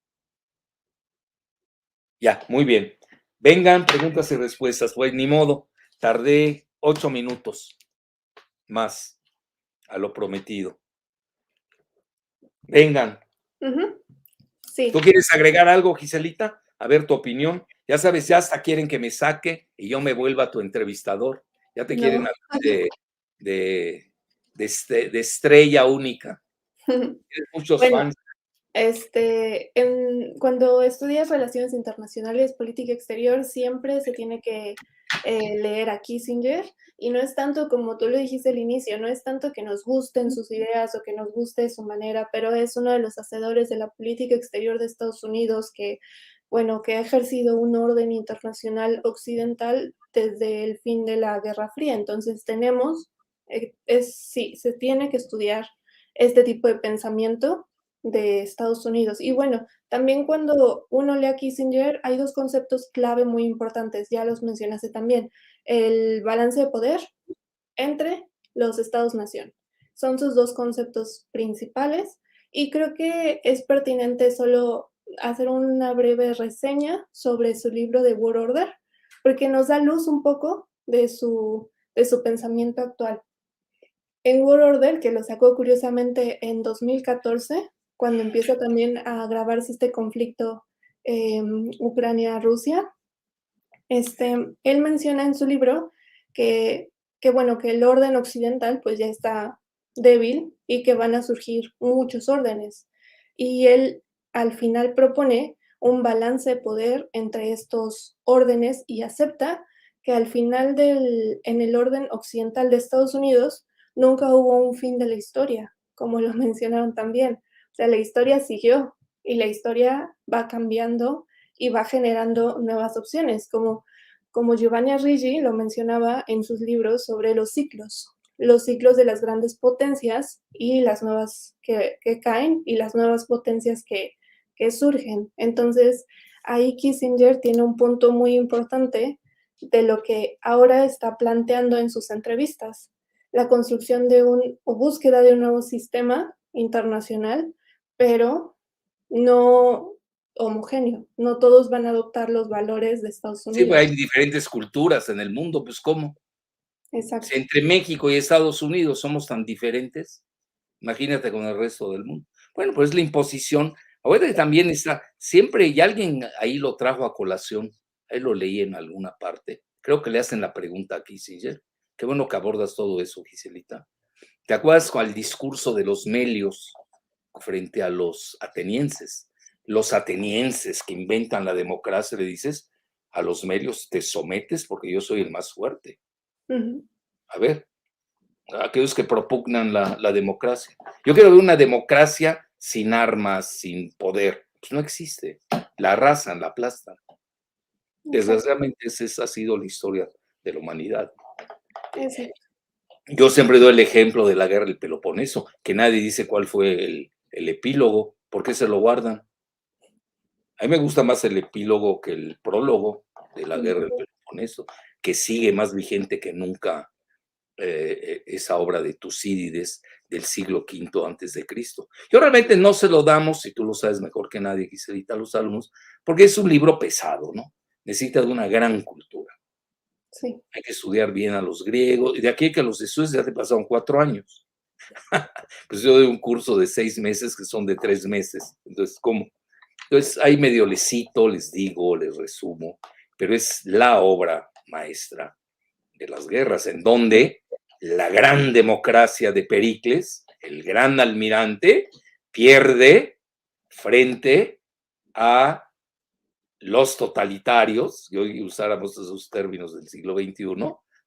Ya, muy bien. Vengan, preguntas y respuestas. Pues ni modo, tardé 8 minutos más a lo prometido. Vengan. Sí. ¿Tú quieres agregar algo, Giselita? A ver tu opinión. Ya sabes, ya hasta quieren que me saque y yo me vuelva tu entrevistador. Ya te quieren No. de estrella única. Tienes muchos Bueno, fans. cuando estudias relaciones internacionales, política exterior, siempre se tiene que leer a Kissinger, y no es tanto como tú lo dijiste al inicio, no es tanto que nos gusten sus ideas o que nos guste su manera, pero es uno de los hacedores de la política exterior de Estados Unidos que, bueno, que ha ejercido un orden internacional occidental desde el fin de la Guerra Fría. Entonces tenemos, sí, se tiene que estudiar este tipo de pensamiento de Estados Unidos. Y bueno, también cuando uno lee a Kissinger, hay 2 conceptos clave muy importantes, ya los mencionaste también, el balance de poder entre los Estados-nación. Son sus 2 conceptos principales, y creo que es pertinente solo hacer una breve reseña sobre su libro de World Order, porque nos da luz un poco de su pensamiento actual. En World Order, que lo sacó curiosamente en 2014, cuando empieza también a agravarse este conflicto, Ucrania-Rusia, él menciona en su libro que bueno, que el orden occidental, pues, ya está débil y que van a surgir muchos órdenes. Y él, al final, propone un balance de poder entre estos órdenes y acepta que al final en el orden occidental de Estados Unidos nunca hubo un fin de la historia, como lo mencionaron también. O sea, la historia siguió y la historia va cambiando y va generando nuevas opciones, como Giovanni Arrighi lo mencionaba en sus libros sobre los ciclos de las grandes potencias y las nuevas que caen y las nuevas potencias que surgen. Entonces, ahí Kissinger tiene un punto muy importante de lo que ahora está planteando en sus entrevistas, la construcción de o búsqueda de un nuevo sistema internacional, pero no homogéneo. No todos van a adoptar los valores de Estados Sí, pues Unidos. hay diferentes culturas en el mundo, pues ¿cómo? Si Exacto. entre México y Estados Unidos somos tan diferentes, imagínate con el resto del mundo. Bueno, pues la imposición. Ahora que también está, siempre, y alguien ahí lo trajo a colación, ahí lo leí en alguna parte, creo que le hacen la pregunta a Kissinger. Qué bueno que abordas todo eso, Giselita. ¿Te acuerdas con el discurso de los melios frente a los atenienses? Los atenienses que inventan la democracia, le dices, a los melios te sometes porque yo soy el más fuerte. Ujú. A ver, aquellos que propugnan la democracia. Yo quiero ver una democracia sin armas, sin poder. Pues no existe. La arrasan, la aplastan. Exacto, Desgraciadamente esa ha sido la historia de la humanidad. exacto. Yo siempre doy el ejemplo de la guerra del Peloponeso, que nadie dice cuál fue el epílogo, ¿por qué se lo guardan? A mí me gusta más el epílogo que el prólogo de la guerra del Peloponeso, que sigue más vigente que nunca esa obra de Tucídides del siglo V antes de Cristo. Yo realmente no se lo damos, y tú lo sabes mejor que nadie, Giselita, a los alumnos, porque es un libro pesado, ¿no? Necesita de una gran cultura. Sí, Hay que estudiar bien a los griegos, y de aquí que los estudios ya te pasaron 4 años. Pues yo doy un curso de 6 meses que son de 3 meses. Entonces, ¿cómo? Entonces, ahí medio les cito, les digo, les resumo, pero es la obra maestra de las guerras, en donde la gran democracia de Pericles, el gran almirante, pierde frente a los totalitarios, y hoy usáramos esos términos del siglo XXI,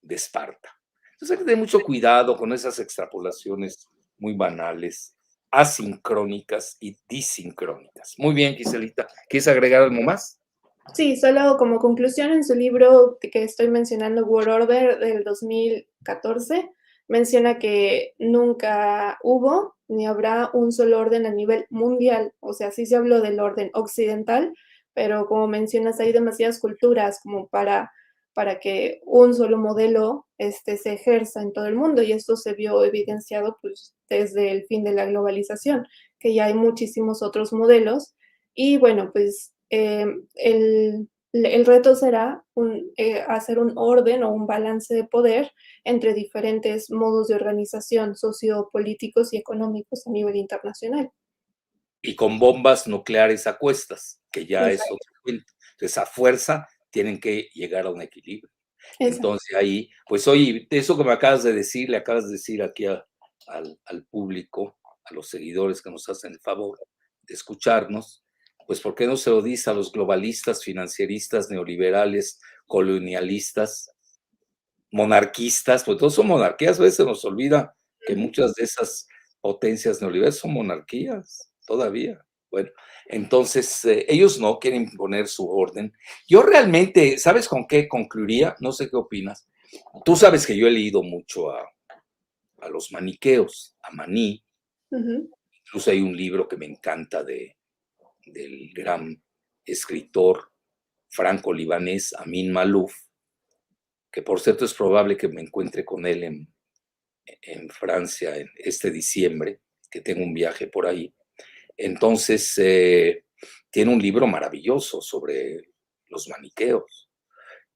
de Esparta. Entonces hay que tener mucho cuidado con esas extrapolaciones muy banales, asincrónicas y disincrónicas. Muy bien, Giselita. ¿Quieres agregar algo más? sí, solo como conclusión, en su libro que estoy mencionando, War Order del 2014, menciona que nunca hubo ni habrá un solo orden a nivel mundial. O sea, sí se habló del orden occidental, pero como mencionas, hay demasiadas culturas como para que un solo modelo se ejerza en todo el mundo, y esto se vio evidenciado pues, desde el fin de la globalización, que ya hay muchísimos otros modelos. Y bueno, pues el reto será hacer un orden o un balance de poder entre diferentes modos de organización sociopolíticos y económicos a nivel internacional. Y con bombas nucleares a cuestas, que ya es Exacto, otro cuento. Entonces, a fuerza tienen que llegar a un equilibrio. exacto. Entonces, ahí, pues oye, eso que me acabas de decir, le acabas de decir aquí al público, a los seguidores que nos hacen el favor de escucharnos, pues ¿por qué no se lo dice a los globalistas, financieristas, neoliberales, colonialistas, monarquistas? Pues todos son monarquías, a veces se nos olvida que Ujú. muchas de esas potencias neoliberales son monarquías todavía. Bueno, entonces ellos no quieren imponer su orden. Yo realmente, ¿sabes con qué concluiría? No sé qué opinas. Tú sabes que yo he leído mucho a los maniqueos, a Maní. Ujú. Incluso hay un libro que me encanta del gran escritor franco-libanés Amin Malouf, que por cierto es probable que me encuentre con él en Francia en este diciembre, que tengo un viaje por ahí. Entonces, tiene un libro maravilloso sobre los maniqueos.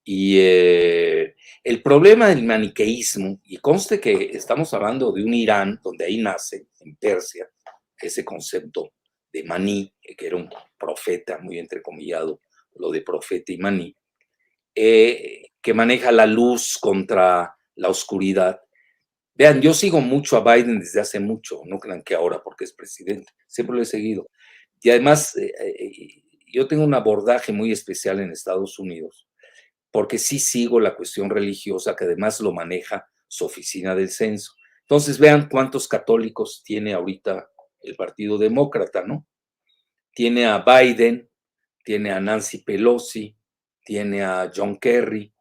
Y el problema del maniqueísmo, y conste que estamos hablando de un Irán, donde ahí nace, en Persia, ese concepto de maní, que era un profeta, muy entrecomillado, lo de profeta y maní, que maneja la luz contra la oscuridad. Vean, yo sigo mucho a Biden desde hace mucho, no crean que ahora porque es presidente, siempre lo he seguido. Y además, yo tengo un abordaje muy especial en Estados Unidos, porque sí sigo la cuestión religiosa, que además lo maneja su oficina del censo. Entonces, vean cuántos católicos tiene ahorita el Partido Demócrata, ¿no? Tiene a Biden, tiene a Nancy Pelosi, tiene a John Kerry.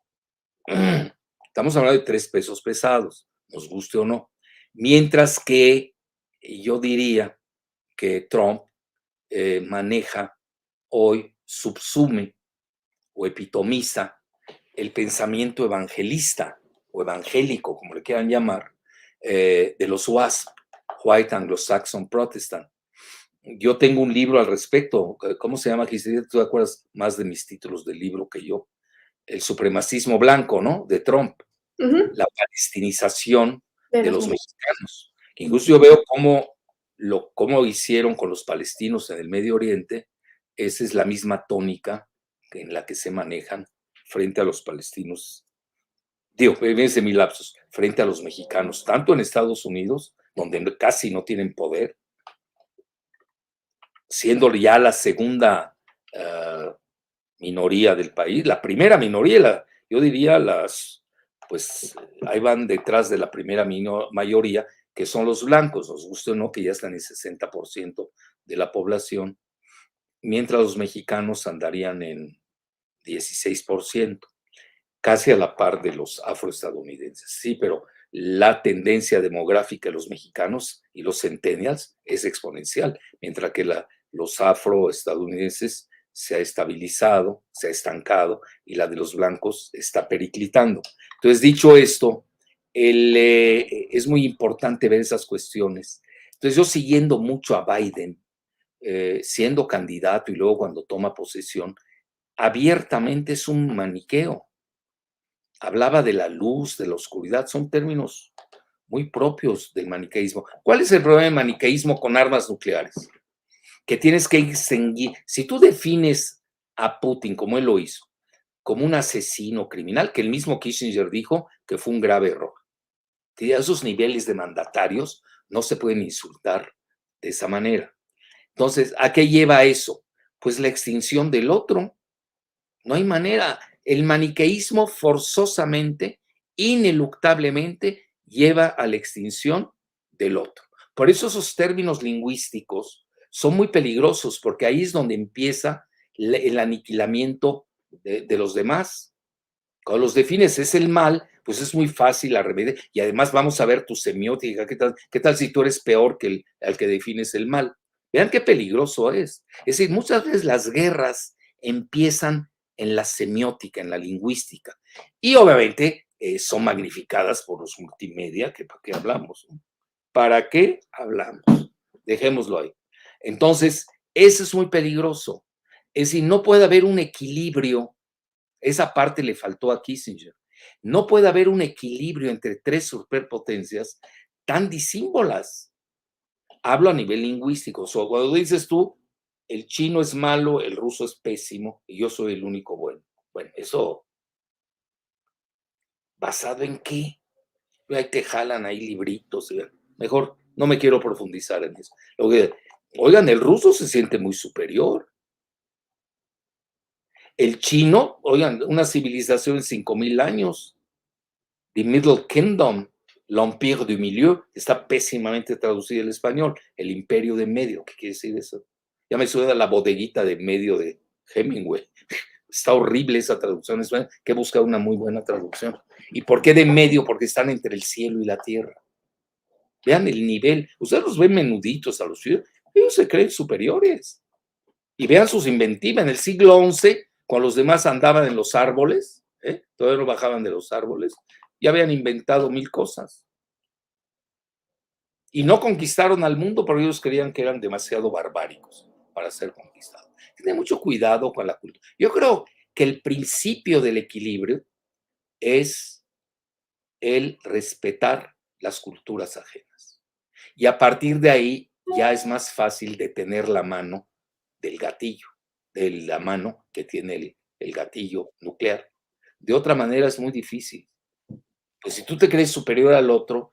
Estamos hablando de 3 pesos pesados, nos guste o no. Mientras que yo diría que Trump maneja hoy, subsume o epitomiza el pensamiento evangelista o evangélico, como le quieran llamar, de los WASP, White Anglo-Saxon Protestant. Yo tengo un libro al respecto. ¿Cómo se llama, Gisela? ¿Tú te acuerdas más de mis títulos del libro que yo? El supremacismo blanco, ¿no? De Trump. La palestinización de los mexicanos. Incluso yo veo cómo hicieron con los palestinos en el Medio Oriente. Esa es la misma tónica en la que se manejan frente a los palestinos. Digo, fíjense mis lapsos, frente a los mexicanos, tanto en Estados Unidos, donde casi no tienen poder, siendo ya la segunda minoría del país, la primera minoría, yo diría pues ahí van detrás de la primera mayoría, que son los blancos, nos guste o no, que ya están en el 60% de la población, mientras los mexicanos andarían en 16%, casi a la par de los afroestadounidenses. Sí, pero la tendencia demográfica de los mexicanos y los centennials es exponencial, mientras que los afroestadounidenses se ha estabilizado, se ha estancado, y la de los blancos está periclitando. Entonces, dicho esto, es muy importante ver esas cuestiones. Entonces, yo siguiendo mucho a Biden, siendo candidato y luego cuando toma posesión, abiertamente es un maniqueo. Hablaba de la luz, de la oscuridad, son términos muy propios del maniqueísmo. ¿Cuál es el problema del maniqueísmo con armas nucleares? Que tienes que extinguir. Si tú defines a Putin, como él lo hizo, como un asesino criminal, que el mismo Kissinger dijo que fue un grave error, que a esos niveles de mandatarios no se pueden insultar de esa manera. Entonces, ¿a qué lleva eso? Pues la extinción del otro. No hay manera. El maniqueísmo forzosamente, ineluctablemente, lleva a la extinción del otro. Por eso esos términos lingüísticos son muy peligrosos, porque ahí es donde empieza el aniquilamiento de los demás. Cuando los defines es el mal, pues es muy fácil arremediar. Y además vamos a ver tu semiótica. ¿Qué tal si tú eres peor que al que defines el mal? Vean qué peligroso es. Es decir, muchas veces las guerras empiezan en la semiótica, en la lingüística. Y obviamente son magnificadas por los multimedia, que ¿para qué hablamos? ¿Para qué hablamos? Dejémoslo ahí. Entonces, eso es muy peligroso. Es decir, no puede haber un equilibrio. Esa parte le faltó a Kissinger. No puede haber un equilibrio entre 3 superpotencias tan disímbolas. Hablo a nivel lingüístico. O cuando dices tú, el chino es malo, el ruso es pésimo y yo soy el único bueno. Bueno, eso, ¿basado en qué? Ahí te jalan ahí libritos. Mejor no me quiero profundizar en eso. Oigan, el ruso se siente muy superior. El chino, oigan, una civilización de 5,000 años. The Middle Kingdom, l'Empire du Milieu, está pésimamente traducido al español. El imperio de medio, ¿qué quiere decir eso? Ya me suena la bodeguita de medio de Hemingway. Está horrible esa traducción, es que buscar una muy buena traducción. ¿Y por qué de medio? Porque están entre el cielo y la tierra. Vean el nivel. Ustedes los ven menuditos a los ciudadanos, ellos se creen superiores. Y vean sus inventivas. En el siglo XI, cuando los demás andaban en los árboles, todavía no bajaban de los árboles, ya habían inventado 1000 cosas. Y no conquistaron al mundo porque ellos creían que eran demasiado barbáricos para ser conquistados. Tiene mucho cuidado con la cultura. Yo creo que el principio del equilibrio es el respetar las culturas ajenas. Y a partir de ahí ya es más fácil detener la mano del gatillo, de la mano que tiene el gatillo nuclear. De otra manera es muy difícil. Pues si tú te crees superior al otro,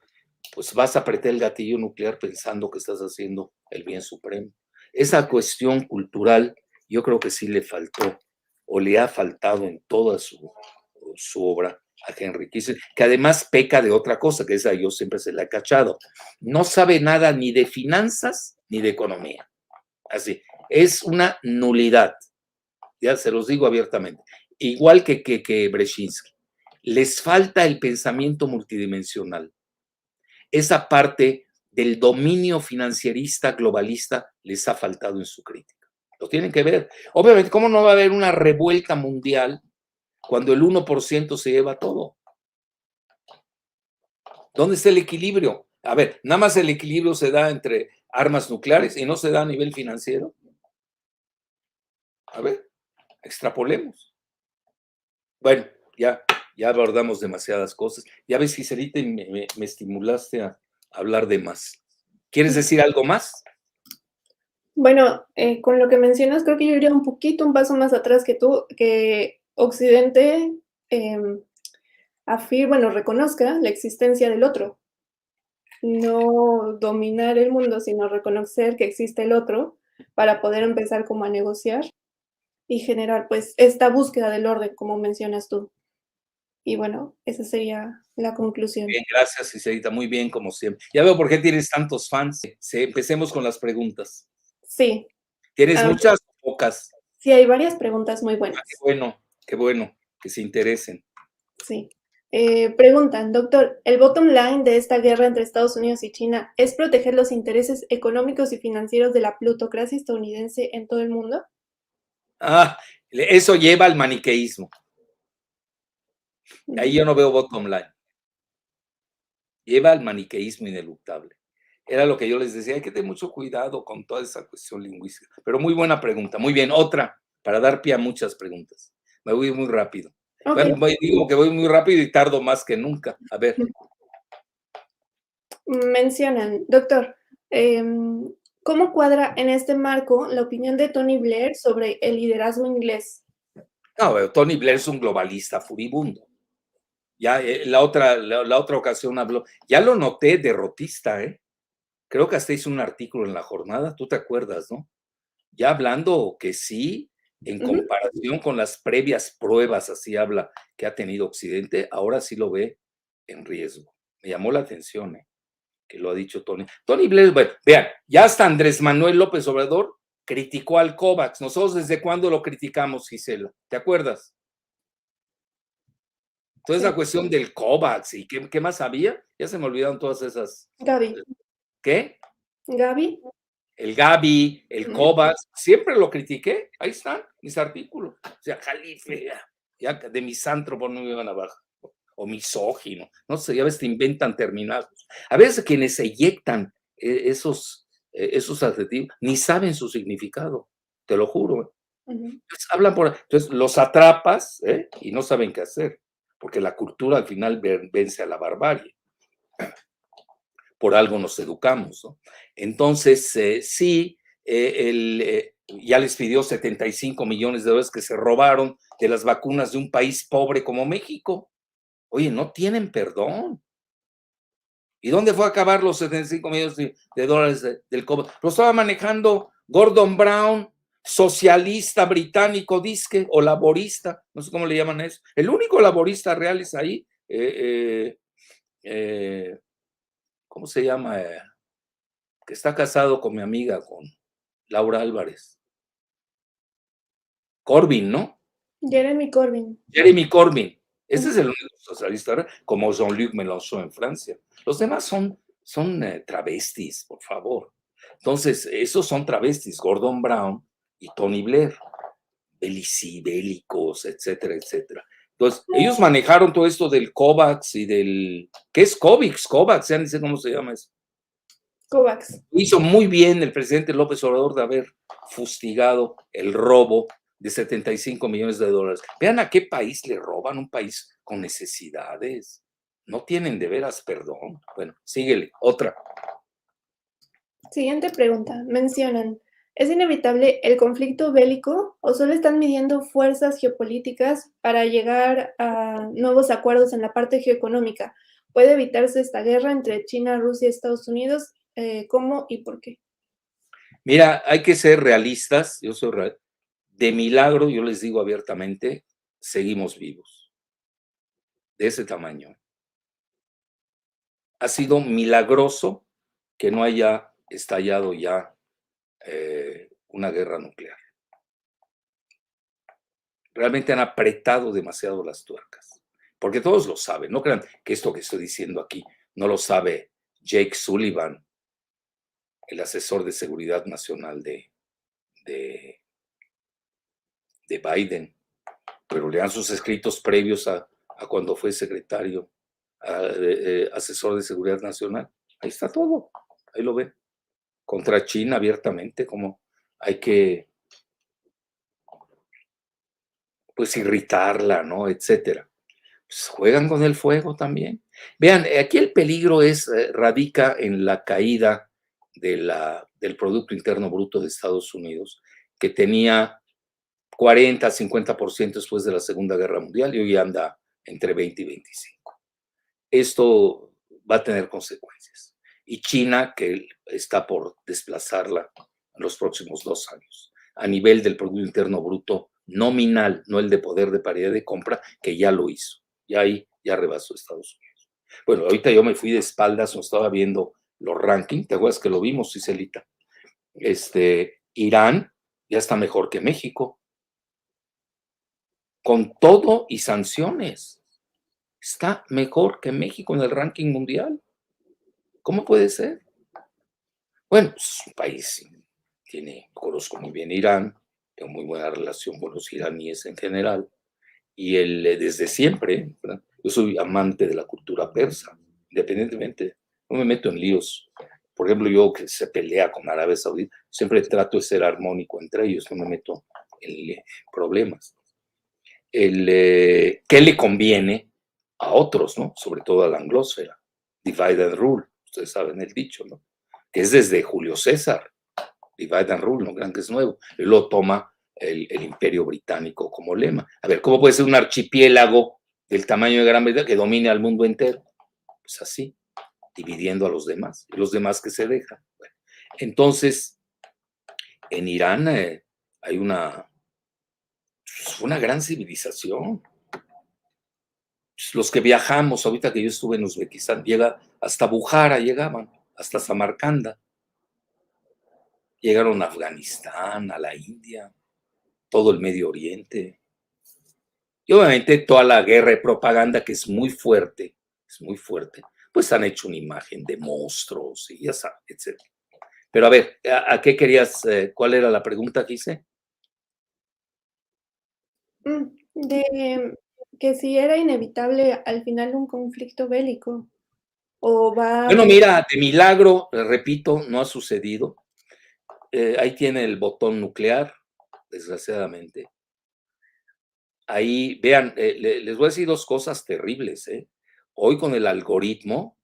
pues vas a apretar el gatillo nuclear pensando que estás haciendo el bien supremo. Esa cuestión cultural yo creo que sí le faltó o le ha faltado en toda su su obra a Henry Kissinger, que además peca de otra cosa, que esa yo siempre se la he cachado. No sabe nada ni de finanzas ni de economía. Así, es una nulidad. Ya se los digo abiertamente. Igual que Brzezinski. Les falta el pensamiento multidimensional. Esa parte del dominio financierista globalista les ha faltado en su crítica. Lo tienen que ver. Obviamente, ¿cómo no va a haber una revuelta mundial cuando el 1% se lleva todo? ¿Dónde está el equilibrio? A ver, nada más el equilibrio se da entre armas nucleares y no se da a nivel financiero. A ver, extrapolemos. Bueno, ya abordamos demasiadas cosas. Ya ves, Giselita, me estimulaste a hablar de más. ¿Quieres decir algo más? Bueno, con lo que mencionas, creo que yo iría un paso más atrás que tú, que Occidente bueno, reconozca la existencia del otro. No dominar el mundo, sino reconocer que existe el otro para poder empezar como a negociar y generar, pues, esta búsqueda del orden, como mencionas tú. Y bueno, esa sería la conclusión. Bien, gracias, Giselita. Muy bien, como siempre. Ya veo por qué tienes tantos fans. Empecemos con las preguntas. Sí, ¿Tienes ah, muchas o pocas? sí, hay varias preguntas muy buenas. Qué bueno que se interesen. Sí. Preguntan, doctor, ¿el bottom line de esta guerra entre Estados Unidos y China es proteger los intereses económicos y financieros de la plutocracia estadounidense en todo el mundo? Eso lleva al maniqueísmo. Ahí Ujú. yo no veo bottom line. Lleva al maniqueísmo ineluctable. Era lo que yo les decía, hay que tener mucho cuidado con toda esa cuestión lingüística. Pero muy buena pregunta. Muy bien, otra, para dar pie a muchas preguntas. Me voy muy rápido. Ok. Bueno, digo que voy muy rápido y tardo más que nunca. A ver. Mencionan, doctor, ¿cómo cuadra en este marco la opinión de Tony Blair sobre el liderazgo inglés? No, Tony Blair es un globalista furibundo. Ya la otra ocasión habló, ya lo noté derrotista, ¿eh? Creo que hasta hizo un artículo en La Jornada, tú te acuerdas, ¿no? Ya hablando que sí, en Ujú, comparación con las previas pruebas, así habla, que ha tenido Occidente, ahora sí lo ve en riesgo. Me llamó la atención, ¿eh? Que lo ha dicho Tony. Tony Blair, bueno, vean, ya hasta Andrés Manuel López Obrador criticó al COVAX. Nosotros desde cuándo lo criticamos, Gisela, ¿te acuerdas? Toda sí. esa cuestión del COVAX y qué más había, ya se me olvidaron todas esas. Gaby. ¿Qué? Gaby. El Gavi, el Ujú, COVAX, siempre lo critiqué, ahí están mis artículos. O sea, Jalife, ya de misántropo no me iban a bajar, o misógino, no sé, ya ves, te inventan terminados. A veces quienes se eyectan esos adjetivos ni saben su significado, te lo juro. ujú. Entonces, hablan entonces los atrapas y no saben qué hacer, porque la cultura al final vence a la barbarie. Por algo nos educamos, ¿no? Entonces, sí, ya les pidió 75 millones de dólares que se robaron de las vacunas de un país pobre como México. Oye, no tienen perdón. ¿Y dónde fue a acabar los 75 millones de dólares del COVID? Lo estaba manejando Gordon Brown, socialista británico, disque, o laborista, no sé cómo le llaman eso. El único laborista real es ahí, ¿cómo se llama? Que está casado con mi amiga, con Laura Álvarez. Corbyn, ¿no? Jeremy Corbyn. Jeremy Corbyn. Ese Ujú. es el único socialista, como Jean-Luc Mélenchon en Francia. Los demás son travestis, por favor. Entonces, esos son travestis, Gordon Brown y Tony Blair, bélicos, etcétera, etcétera. Entonces, ellos manejaron todo esto del COVAX y del... ¿Qué es COVAX? COVAX, ya ni sé cómo se llama eso. COVAX. Hizo muy bien el presidente López Obrador de haber fustigado el robo de 75 millones de dólares. Vean a qué país le roban, un país con necesidades. No tienen de veras perdón. Bueno, síguele, otra. Siguiente pregunta. Mencionan, ¿es inevitable el conflicto bélico o solo están midiendo fuerzas geopolíticas para llegar a nuevos acuerdos en la parte geoeconómica? ¿Puede evitarse esta guerra entre China, Rusia y Estados Unidos? ¿Cómo y por qué? Mira, hay que ser realistas. Yo soy real. De milagro, yo les digo abiertamente, seguimos vivos. de ese tamaño. Ha sido milagroso que no haya estallado ya una guerra nuclear. Realmente han apretado demasiado las tuercas, porque todos lo saben. No crean que esto que estoy diciendo aquí no lo sabe Jake Sullivan, el asesor de seguridad nacional de Biden, pero lean sus escritos previos a cuando fue secretario, asesor de seguridad nacional. Ahí está todo, ahí lo ven. Contra China abiertamente, como hay que, pues, irritarla, ¿no? Etcétera. Pues juegan con el fuego también. Vean, aquí el peligro radica en la caída del Producto Interno Bruto de Estados Unidos, que tenía 40, 50% después de la Segunda Guerra Mundial y hoy anda entre 20 y 25. Esto va a tener consecuencias. Y China, que está por desplazarla en los próximos 2 años, a nivel del Producto Interno Bruto nominal, no el de poder de paridad de compra, que ya lo hizo. Ya ahí ya rebasó Estados Unidos. Bueno, ahorita yo me fui de espaldas, no estaba viendo los rankings, ¿te acuerdas que lo vimos, Cicelita? Irán ya está mejor que México, con todo y sanciones. Está mejor que México en el ranking mundial. ¿Cómo puede ser? Bueno, es un país, conozco muy bien Irán, tengo muy buena relación con los iraníes en general, y desde siempre, ¿verdad? Yo soy amante de la cultura persa, independientemente, no me meto en líos. Por ejemplo, yo que se pelea con Arabia Saudita, siempre trato de ser armónico entre ellos, no me meto en problemas. ¿Qué le conviene a otros, ¿no? Sobre todo a la anglósfera? Divide and rule, ustedes saben el dicho, ¿no? Que es desde Julio César, divide and rule, no crean que es nuevo. Él lo toma el Imperio Británico como lema. A ver, ¿cómo puede ser un archipiélago del tamaño de Gran Bretaña que domine al mundo entero? Pues así, dividiendo a los demás, y los demás que se dejan. Bueno, entonces, en Irán hay una gran civilización. Los que viajamos, ahorita que yo estuve en Uzbekistán, llega hasta Bujara, llegaban, hasta Samarcanda. Llegaron a Afganistán, a la India, todo el Medio Oriente. Y obviamente toda la guerra de propaganda, que es muy fuerte, pues han hecho una imagen de monstruos y ya sabes, etc. Pero a ver, ¿a qué querías? ¿Cuál era la pregunta que hice? De que si era inevitable al final un conflicto bélico o va a Bueno, haber... mira, de milagro, repito, no ha sucedido. Ahí tiene el botón nuclear, desgraciadamente. Ahí, vean, les voy a decir 2 cosas terribles. Hoy con el algoritmo,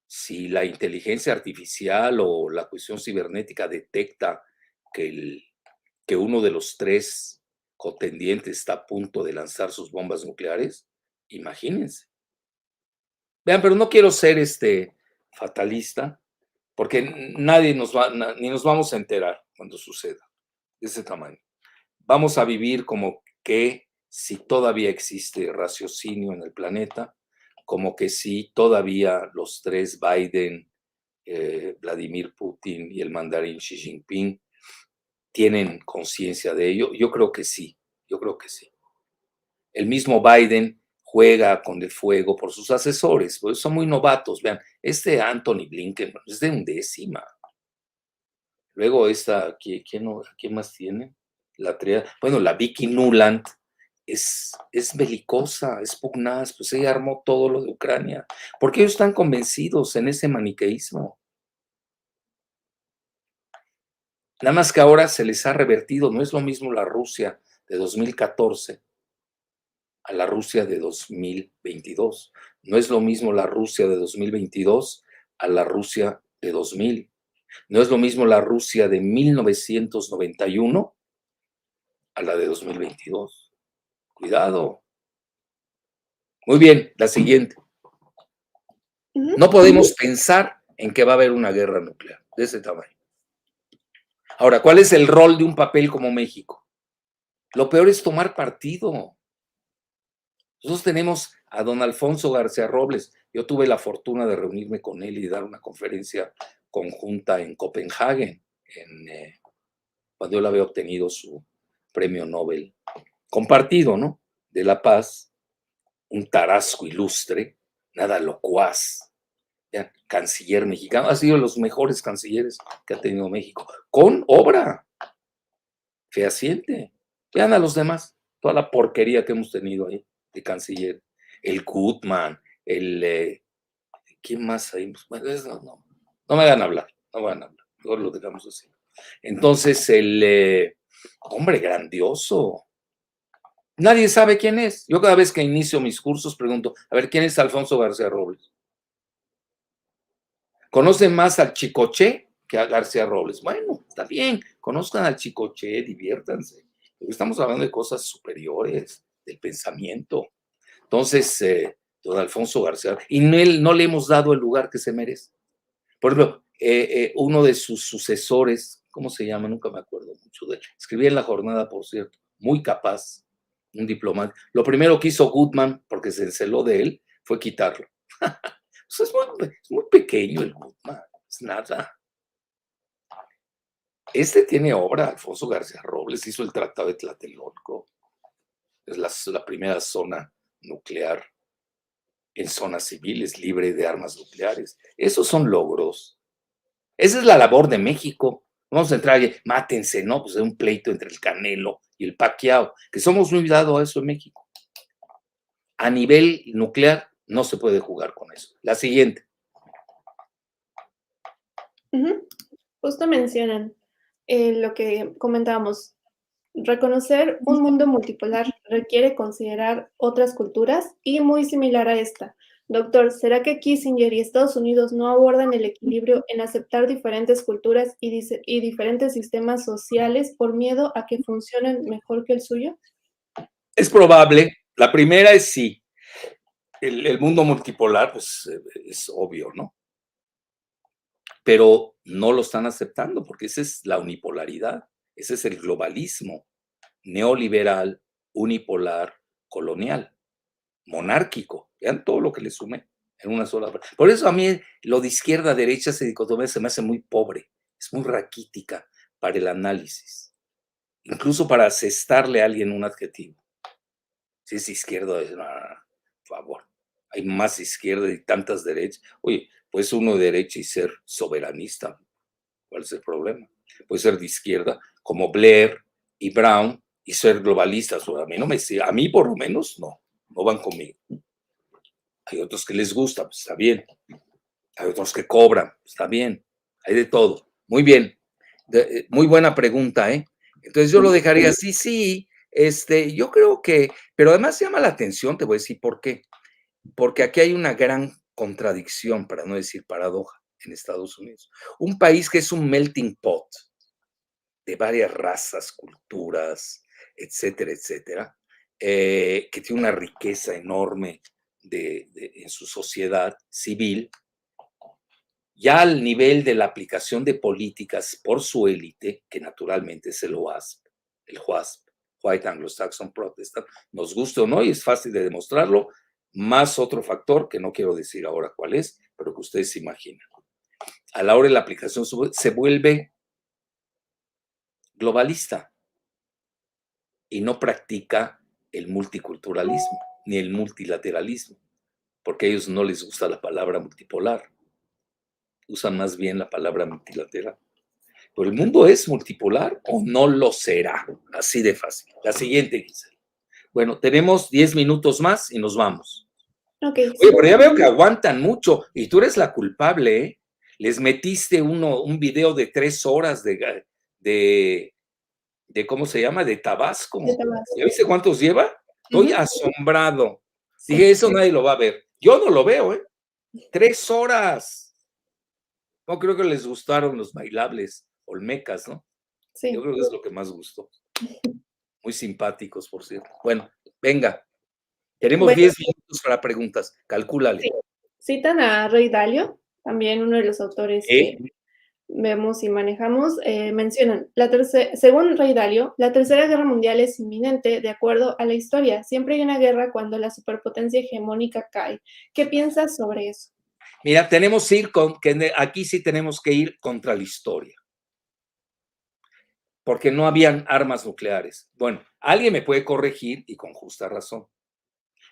si la inteligencia artificial o la cuestión cibernética detecta que uno de los 3 contendientes está a punto de lanzar sus bombas nucleares, imagínense. Vean, pero no quiero ser fatalista, porque nadie ni nos vamos a enterar cuando suceda de ese tamaño. Vamos a vivir como que si todavía existe raciocinio en el planeta, como que si todavía los 3, Biden, Vladimir Putin y el mandarín Xi Jinping, tienen conciencia de ello. Yo creo que sí, yo creo que sí. El mismo Biden juega con el fuego por sus asesores, pues son muy novatos. Vean, Anthony Blinken es de 1/10. Luego ¿quién más tiene? Bueno, la Vicky Nuland es belicosa, es pugnaz, pues ella armó todo lo de Ucrania, porque ellos están convencidos en ese maniqueísmo. Nada más que ahora se les ha revertido, no es lo mismo la Rusia de 2014 a la Rusia de 2022. No es lo mismo la Rusia de 2022 a la Rusia de 2000. No es lo mismo la Rusia de 1991 a la de 2022. Cuidado. Muy bien, la siguiente. No podemos pensar en que va a haber una guerra nuclear de ese tamaño. Ahora, ¿cuál es el rol de un papel como México? Lo peor es tomar partido. Nosotros tenemos a don Alfonso García Robles. Yo tuve la fortuna de reunirme con él y dar una conferencia conjunta en Copenhague, cuando él había obtenido su premio Nobel compartido, ¿no? De la paz, un tarasco ilustre, nada locuaz, ya, canciller mexicano, ha sido de los mejores cancilleres que ha tenido México, con obra fehaciente. Vean a los demás, toda la porquería que hemos tenido ahí de canciller, el Gutmann, ¿quién más hay? Bueno, no me hagan hablar, no me hagan hablar, mejor lo dejamos así. Entonces, hombre, grandioso. Nadie sabe quién es. Yo cada vez que inicio mis cursos pregunto, a ver, ¿quién es Alfonso García Robles? ¿Conocen más al Chicoche que a García Robles? Bueno, está bien, conozcan al Chicoche, diviértanse. Pero estamos hablando de cosas superiores, del pensamiento. Entonces, don Alfonso García, y no le hemos dado el lugar que se merece. Por ejemplo, uno de sus sucesores, ¿cómo se llama? Nunca me acuerdo mucho de él. Escribía en La Jornada, por cierto, muy capaz, un diplomático. Lo primero que hizo Gutmann, porque se enceló de él, fue quitarlo. Es muy pequeño el Gutmann, es nada. Este tiene obra, Alfonso García Robles hizo el Tratado de Tlatelolco, es la primera zona nuclear en zonas civiles, libre de armas nucleares. Esos son logros. Esa es la labor de México. Vamos a entrar y mátense, ¿no? Pues es un pleito entre el Canelo y el Pacquiao, que somos muy dados a eso en México. A nivel nuclear no se puede jugar con eso. La siguiente. Justo mencionan lo que comentábamos. Reconocer un mundo multipolar requiere considerar otras culturas y muy similar a esta. Doctor, ¿será que Kissinger y Estados Unidos no abordan el equilibrio en aceptar diferentes culturas y diferentes sistemas sociales por miedo a que funcionen mejor que el suyo? Es probable. La primera es sí. El mundo multipolar, pues es obvio, ¿no? Pero no lo están aceptando porque esa es la unipolaridad, ese es el globalismo neoliberal, unipolar, colonial, monárquico. Vean todo lo que le sume en una sola. Por eso a mí lo de izquierda a derecha, esa dicotomía se me hace muy pobre, es muy raquítica para el análisis, incluso para asestarle a alguien un adjetivo. Si es izquierda, es, no, por favor, hay más izquierda y tantas derechas. Oye, pues uno de derecha y ser soberanista, ¿cuál es el problema? Puede ser de izquierda, como Blair y Brown, y ser globalistas. A mí no me a mí por lo menos no van conmigo. Hay otros que les gusta, pues está bien. Hay otros que cobran, pues está bien. Hay de todo. Muy bien. Muy buena pregunta, ¿eh? Entonces yo lo dejaría así, sí. Yo creo que, pero además llama la atención, te voy a decir por qué. Porque aquí hay una gran contradicción, para no decir paradoja, en Estados Unidos. Un país que es un melting pot de varias razas, culturas, etcétera, etcétera, que tiene una riqueza enorme en su sociedad civil, ya al nivel de la aplicación de políticas por su élite, que naturalmente es el WASP, White Anglo-Saxon Protestant, nos guste o no, y es fácil de demostrarlo, más otro factor que no quiero decir ahora cuál es, pero que ustedes se imaginan. A la hora de la aplicación se vuelve globalista y no practica el multiculturalismo ni el multilateralismo, porque a ellos no les gusta la palabra multipolar, usan más bien la palabra multilateral. Pero el mundo es multipolar o no lo será, así de fácil. La siguiente, Giselle. Bueno, tenemos 10 minutos más y nos vamos. Okay, oye, pero ya veo que aguantan mucho y tú eres la culpable, ¿eh? Les metiste un video de 3 horas de ¿cómo se llama? De Tabasco. ¿Ya viste cuántos lleva? Estoy asombrado. Sí. Dije, eso nadie lo va a ver. Yo no lo veo, ¿eh? 3 horas. No creo que les gustaron los bailables olmecas, ¿no? Sí. Yo creo que es lo que más gustó. Muy simpáticos, por cierto. Bueno, venga. Tenemos 10 minutos para preguntas. Calcúlale. Sí. Citan a Rey Dalio, también uno de los autores que vemos y manejamos, mencionan, según Rey Dalio, la Tercera Guerra Mundial es inminente de acuerdo a la historia. Siempre hay una guerra cuando la superpotencia hegemónica cae. ¿Qué piensas sobre eso? Mira, tenemos que aquí sí tenemos que ir contra la historia, porque no habían armas nucleares. Bueno, alguien me puede corregir y con justa razón.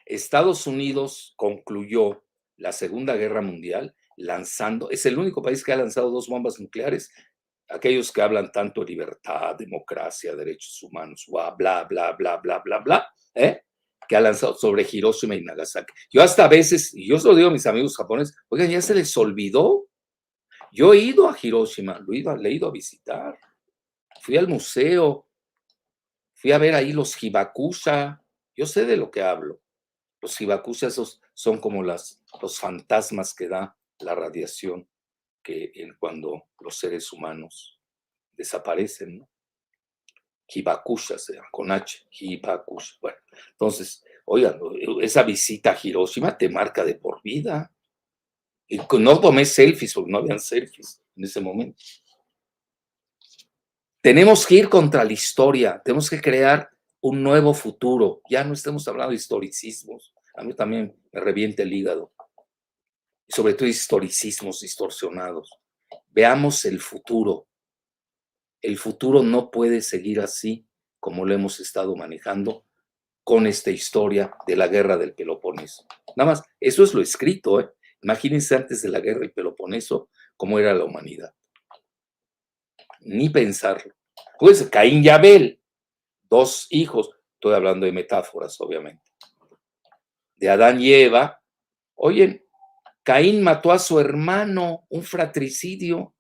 Estados Unidos concluyó la Segunda Guerra Mundial lanzando, es el único país que ha lanzado 2 bombas nucleares. Aquellos que hablan tanto de libertad, democracia, derechos humanos, bla, bla, bla, bla, bla, bla, bla, que ha lanzado sobre Hiroshima y Nagasaki. Yo hasta a veces, y yo se lo digo a mis amigos japoneses, oigan, ya se les olvidó. Yo he ido a Hiroshima, le he ido a visitar, fui al museo, fui a ver ahí los hibakusha, yo sé de lo que hablo. Los hibakusha esos son como los fantasmas que da la radiación cuando los seres humanos desaparecen, ¿no? Hibakusha, con H, hibakusha. Bueno, entonces, oigan, esa visita a Hiroshima te marca de por vida. Y no tomé selfies, porque no habían selfies en ese momento. Tenemos que ir contra la historia, tenemos que crear un nuevo futuro. Ya no estamos hablando de historicismos. A mí también me revienta el hígado. Y sobre todo historicismos distorsionados. Veamos el futuro. El futuro no puede seguir así como lo hemos estado manejando con esta historia de la guerra del Peloponeso. Nada más, eso es lo escrito, ¿eh? Imagínense antes de la guerra del Peloponeso cómo era la humanidad. Ni pensarlo. Pues Caín y Abel, 2 hijos, estoy hablando de metáforas, obviamente, de Adán y Eva. Oye, Caín mató a su hermano, un fratricidio,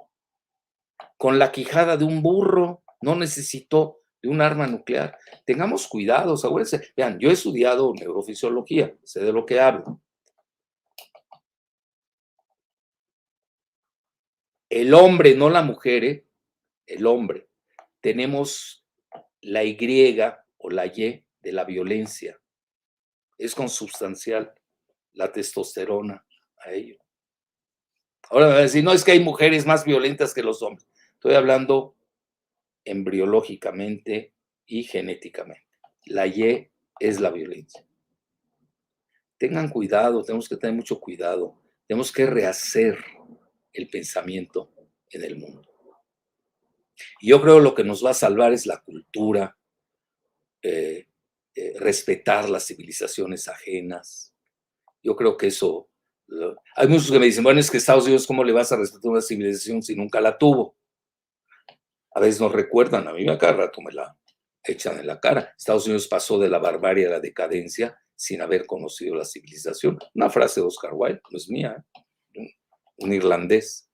con la quijada de un burro, no necesitó de un arma nuclear. Tengamos cuidado, acuérdense. Vean, yo he estudiado neurofisiología, sé de lo que hablo. El hombre, no la mujer, el hombre. Tenemos la Y o la Y de la violencia. Es consubstancial la testosterona a ello. Ahora me van a decir, no, es que hay mujeres más violentas que los hombres. Estoy hablando embriológicamente y genéticamente. La Y es la violencia. Tengan cuidado, tenemos que tener mucho cuidado. Tenemos que rehacer el pensamiento en el mundo. Y yo creo que lo que nos va a salvar es la cultura, respetar las civilizaciones ajenas. Yo creo que eso... Hay muchos que me dicen, bueno, es que Estados Unidos, ¿cómo le vas a respetar una civilización si nunca la tuvo? A veces nos recuerdan, a mí a cada rato me la echan en la cara. Estados Unidos pasó de la barbarie a la decadencia sin haber conocido la civilización. Una frase de Oscar Wilde, no es mía, un irlandés,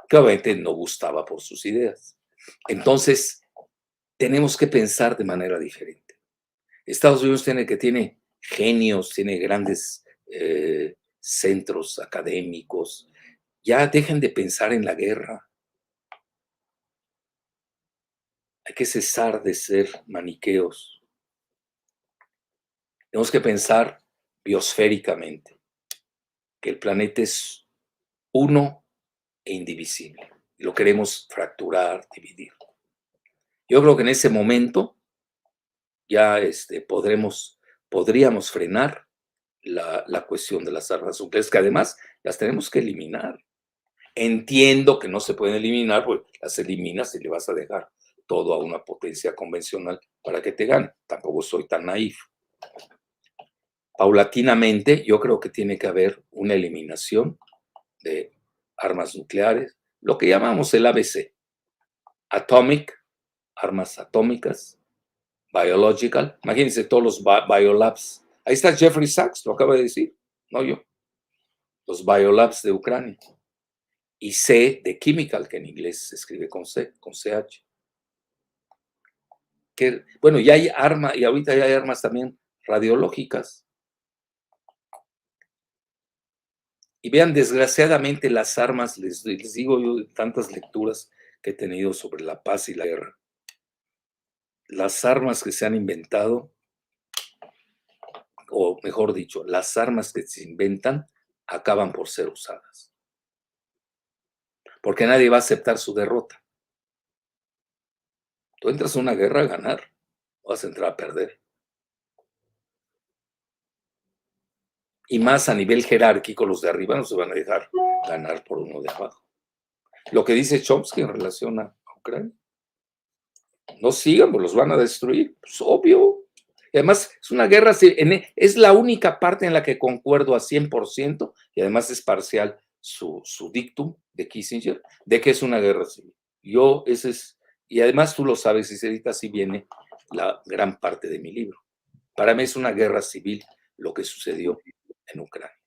que obviamente no gustaba por sus ideas. Entonces, tenemos que pensar de manera diferente. Estados Unidos tiene genios, tiene grandes centros académicos. Ya dejen de pensar en la guerra. Hay que cesar de ser maniqueos. Tenemos que pensar biosféricamente, que el planeta es uno e indivisible. Y lo queremos fracturar, dividir. Yo creo que en ese momento ya podríamos frenar la cuestión de las armas nucleares, que además las tenemos que eliminar. Entiendo que no se pueden eliminar, porque las eliminas y le vas a dejar todo a una potencia convencional para que te gane. Tampoco soy tan naif. Paulatinamente, yo creo que tiene que haber una eliminación de armas nucleares, lo que llamamos el ABC: atomic, armas atómicas; biological, imagínense todos los biolabs. Ahí está Jeffrey Sachs, lo acaba de decir, no yo. Los biolabs de Ucrania. Y C de chemical, que en inglés se escribe con C, con CH. Que, bueno, ya hay armas, y ahorita ya hay armas también radiológicas. Y vean, desgraciadamente las armas, les digo yo de tantas lecturas que he tenido sobre la paz y la guerra, las armas que se han inventado, o mejor dicho, las armas que se inventan, acaban por ser usadas. porque nadie va a aceptar su derrota. Tú entras a una guerra a ganar, vas a entrar a perder. Y más a nivel jerárquico, los de arriba no se van a dejar ganar por uno de abajo. Lo que dice Chomsky en relación a Ucrania. No sigan, pues los van a destruir. Pues obvio. Y además, es una guerra, es la única parte en la que concuerdo a 100%, y además es parcial su dictum de Kissinger, de que es una guerra civil. Y además tú lo sabes, y Cerita, así viene la gran parte de mi libro. Para mí es una guerra civil lo que sucedió en Ucrania.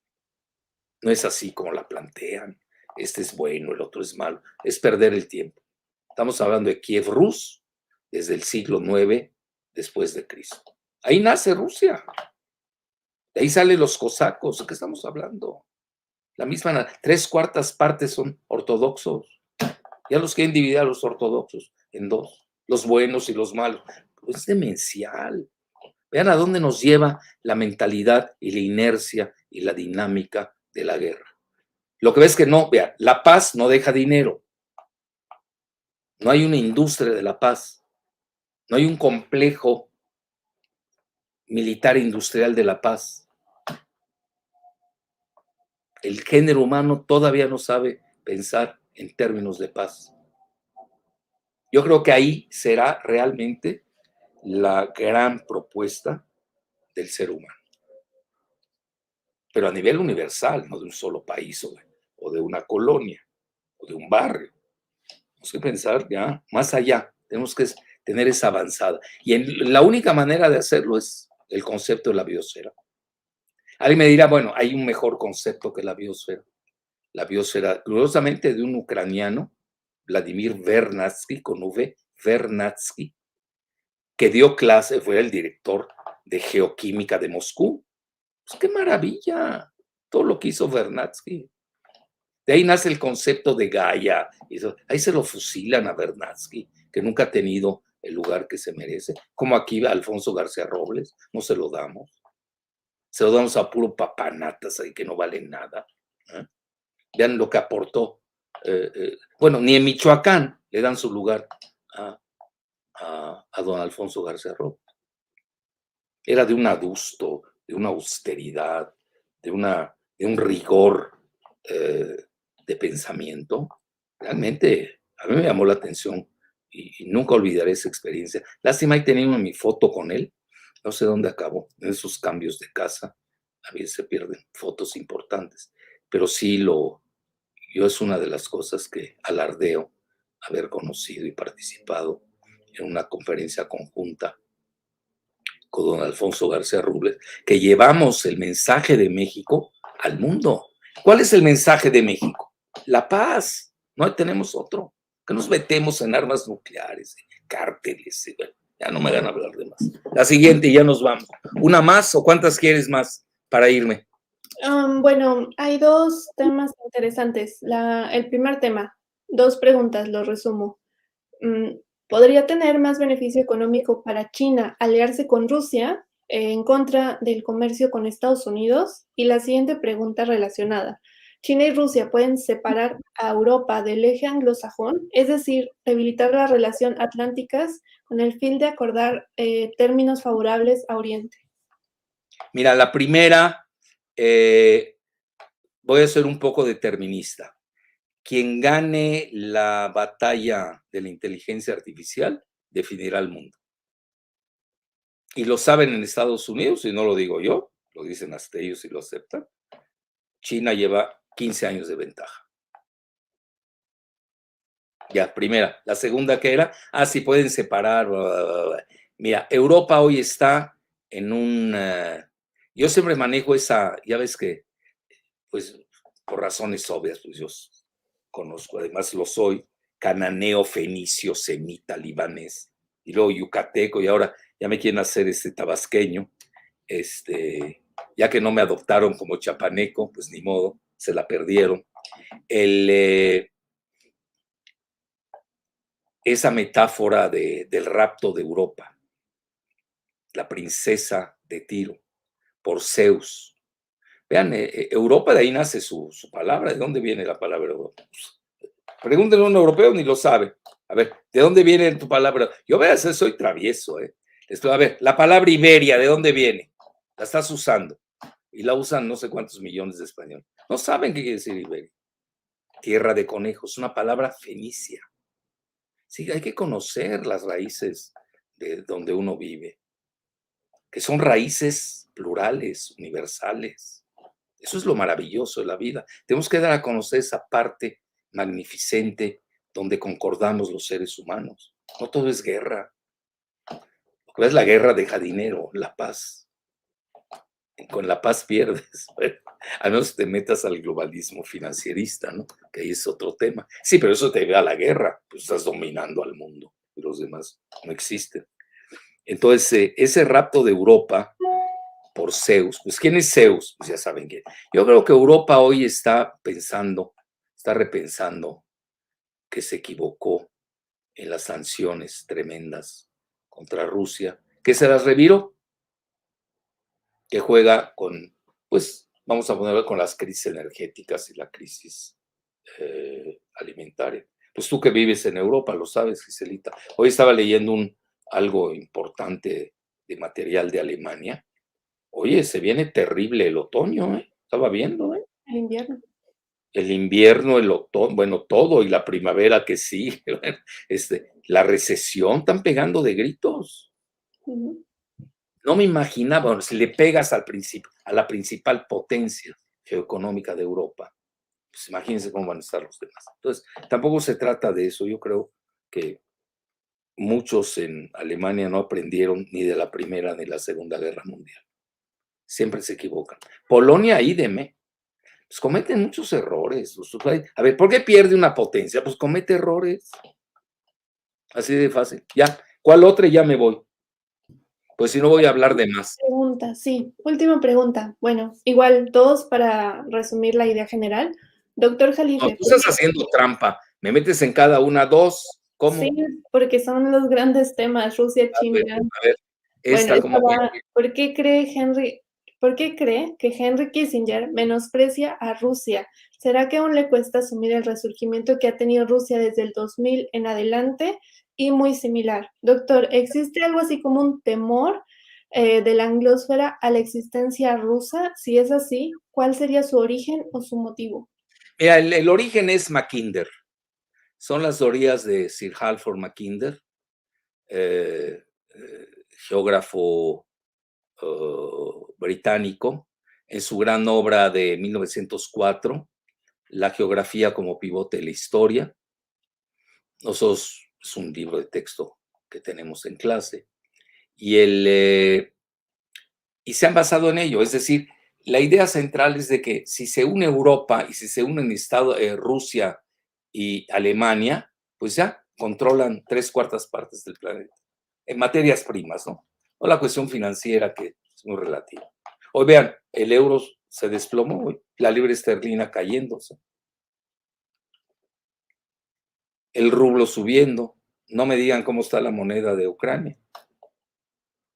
No es así como la plantean. Este es bueno, el otro es malo. Es perder el tiempo. Estamos hablando de Kiev Rus desde el siglo IX después de Cristo. Ahí nace Rusia. De ahí salen los cosacos. ¿De qué estamos hablando? La misma, 3/4 partes son ortodoxos. Ya los quieren dividir a los ortodoxos en dos, los buenos y los malos. Pues es demencial. Vean a dónde nos lleva la mentalidad y la inercia y la dinámica de la guerra. Lo que ves que no, vean, la paz no deja dinero. No hay una industria de la paz. No hay un complejo militar industrial de la paz. El género humano todavía no sabe pensar en términos de paz. Yo creo que ahí será realmente la gran propuesta del ser humano. Pero a nivel universal, no de un solo país o de una colonia o de un barrio. Tenemos que pensar ya más allá. Tenemos que tener esa avanzada. Y la única manera de hacerlo es el concepto de la biosfera. Alguien me dirá, bueno, hay un mejor concepto que la biosfera. La biosfera, curiosamente, de un ucraniano, Vladimir Vernadsky, con V, Vernadsky, que dio clase, fue el director de geoquímica de Moscú. Pues qué maravilla, todo lo que hizo Vernadsky. De ahí nace el concepto de Gaia. Ahí se lo fusilan a Vernadsky, que nunca ha tenido el lugar que se merece. Como aquí a Alfonso García Robles, no se lo damos. Se lo damos a puro papanatas ahí que no vale nada. ¿Eh? Vean lo que aportó. Bueno, ni en Michoacán le dan su lugar a don Alfonso García Robles. Era de un adusto, de una austeridad, de un rigor de pensamiento. Realmente a mí me llamó la atención y nunca olvidaré esa experiencia. Lástima, ahí tenía mi foto con él, no sé dónde acabó, en esos cambios de casa, a veces se pierden fotos importantes, pero sí yo es una de las cosas que alardeo haber conocido y participado en una conferencia conjunta con don Alfonso García Robles, que llevamos el mensaje de México al mundo. ¿Cuál es el mensaje de México? La paz. No tenemos otro. Que nos metemos en armas nucleares, cárteles. Bueno, ya no me hagan hablar de más. La siguiente, ya nos vamos. ¿Una más o cuántas quieres más para irme? Bueno, hay dos temas interesantes. El primer tema, dos preguntas, lo resumo. ¿Podría tener más beneficio económico para China aliarse con Rusia en contra del comercio con Estados Unidos? Y la siguiente pregunta relacionada. ¿China y Rusia pueden separar a Europa del eje anglosajón? Es decir, debilitar la relación atlánticas con el fin de acordar términos favorables a Oriente. Mira, la primera, voy a ser un poco determinista. Quien gane la batalla de la inteligencia artificial definirá el mundo. Y lo saben en Estados Unidos, y no lo digo yo, lo dicen hasta ellos y lo aceptan. China lleva 15 años de ventaja. Ya, primera. La segunda, ¿qué era? Sí, pueden separar. Mira, Europa hoy está en un... yo siempre manejo esa, ya ves que, pues, por razones obvias, pues yo conozco, además lo soy, cananeo, fenicio, semita, libanés, y luego yucateco, y ahora ya me quieren hacer tabasqueño, ya que no me adoptaron como chapaneco, pues ni modo, se la perdieron. Esa metáfora del rapto de Europa, la princesa de Tiro, por Zeus. Vean, Europa, de ahí nace su palabra. ¿De dónde viene la palabra Europa? Pregúntenle a un europeo, ni lo sabe. A ver, ¿de dónde viene tu palabra? Yo, veas, soy travieso, ¿eh? A ver, la palabra Iberia, ¿de dónde viene? La estás usando. Y la usan no sé cuántos millones de españoles. No saben qué quiere decir Iberia. Tierra de conejos, una palabra fenicia. Sí, hay que conocer las raíces de donde uno vive, que son raíces plurales, universales. Eso es lo maravilloso de la vida. Tenemos que dar a conocer esa parte magnificente donde concordamos los seres humanos. No todo es guerra. Lo que es la guerra deja dinero, la paz. Con la paz pierdes. Bueno, al menos te metas al globalismo financierista, ¿no? Que ahí es otro tema. Sí, pero eso te lleva a la guerra, pues estás dominando al mundo y los demás no existen. Entonces, ese rapto de Europa por Zeus, pues ¿quién es Zeus? Pues ya saben quién. Yo creo que Europa hoy está pensando, está repensando que se equivocó en las sanciones tremendas contra Rusia, que se las reviró, que juega con, pues vamos a ponerlo con las crisis energéticas y la crisis alimentaria. Pues tú que vives en Europa, lo sabes, Giselita. Hoy estaba leyendo algo importante de material de Alemania. Oye, se viene terrible el otoño, ¿eh? Estaba viendo, ¿eh? El invierno. El invierno, el otoño, bueno, todo, y la primavera que sí, la recesión, están pegando de gritos. No me imaginaba, bueno, si le pegas a la principal potencia geoeconómica de Europa, pues imagínense cómo van a estar los demás. Entonces, tampoco se trata de eso. Yo creo que muchos en Alemania no aprendieron ni de la Primera ni de la Segunda Guerra Mundial. Siempre se equivocan. Polonia, idem, pues cometen muchos errores. A ver, ¿por qué pierde una potencia? Pues comete errores. Así de fácil. Ya, ¿cuál otra? Y ya me voy. Pues si no voy a hablar de más. Pregunta, sí. Última pregunta. Bueno, igual todos para resumir la idea general. Doctor No, Jalife, tú estás haciendo trampa. Me metes en cada una, dos. sí, ¿Cómo? porque son los grandes temas, Rusia, China. A ver, Bueno, esta, ¿cómo voy? ¿Por qué cree que Henry Kissinger menosprecia a Rusia? ¿Será que aún le cuesta asumir el resurgimiento que ha tenido Rusia desde el 2000 en adelante? Y muy similar. Doctor, ¿existe algo así como un temor de la anglósfera a la existencia rusa? Si es así, ¿cuál sería su origen o su motivo? Mira, el origen es Mackinder. Son las teorías de Sir Halford Mackinder, eh, geógrafo británico, en su gran obra de 1904, La geografía como pivote de la historia. Nosotros, es un libro de texto que tenemos en clase, y, y se han basado en ello. Es decir, la idea central es de que si se une Europa y si se unen Rusia y Alemania, pues ya controlan 3/4 partes del planeta, en materias primas, ¿no? O la cuestión financiera, que es muy relativa. Hoy vean, el euro se desplomó, la libra esterlina cayéndose, el rublo subiendo. No me digan cómo está la moneda de Ucrania.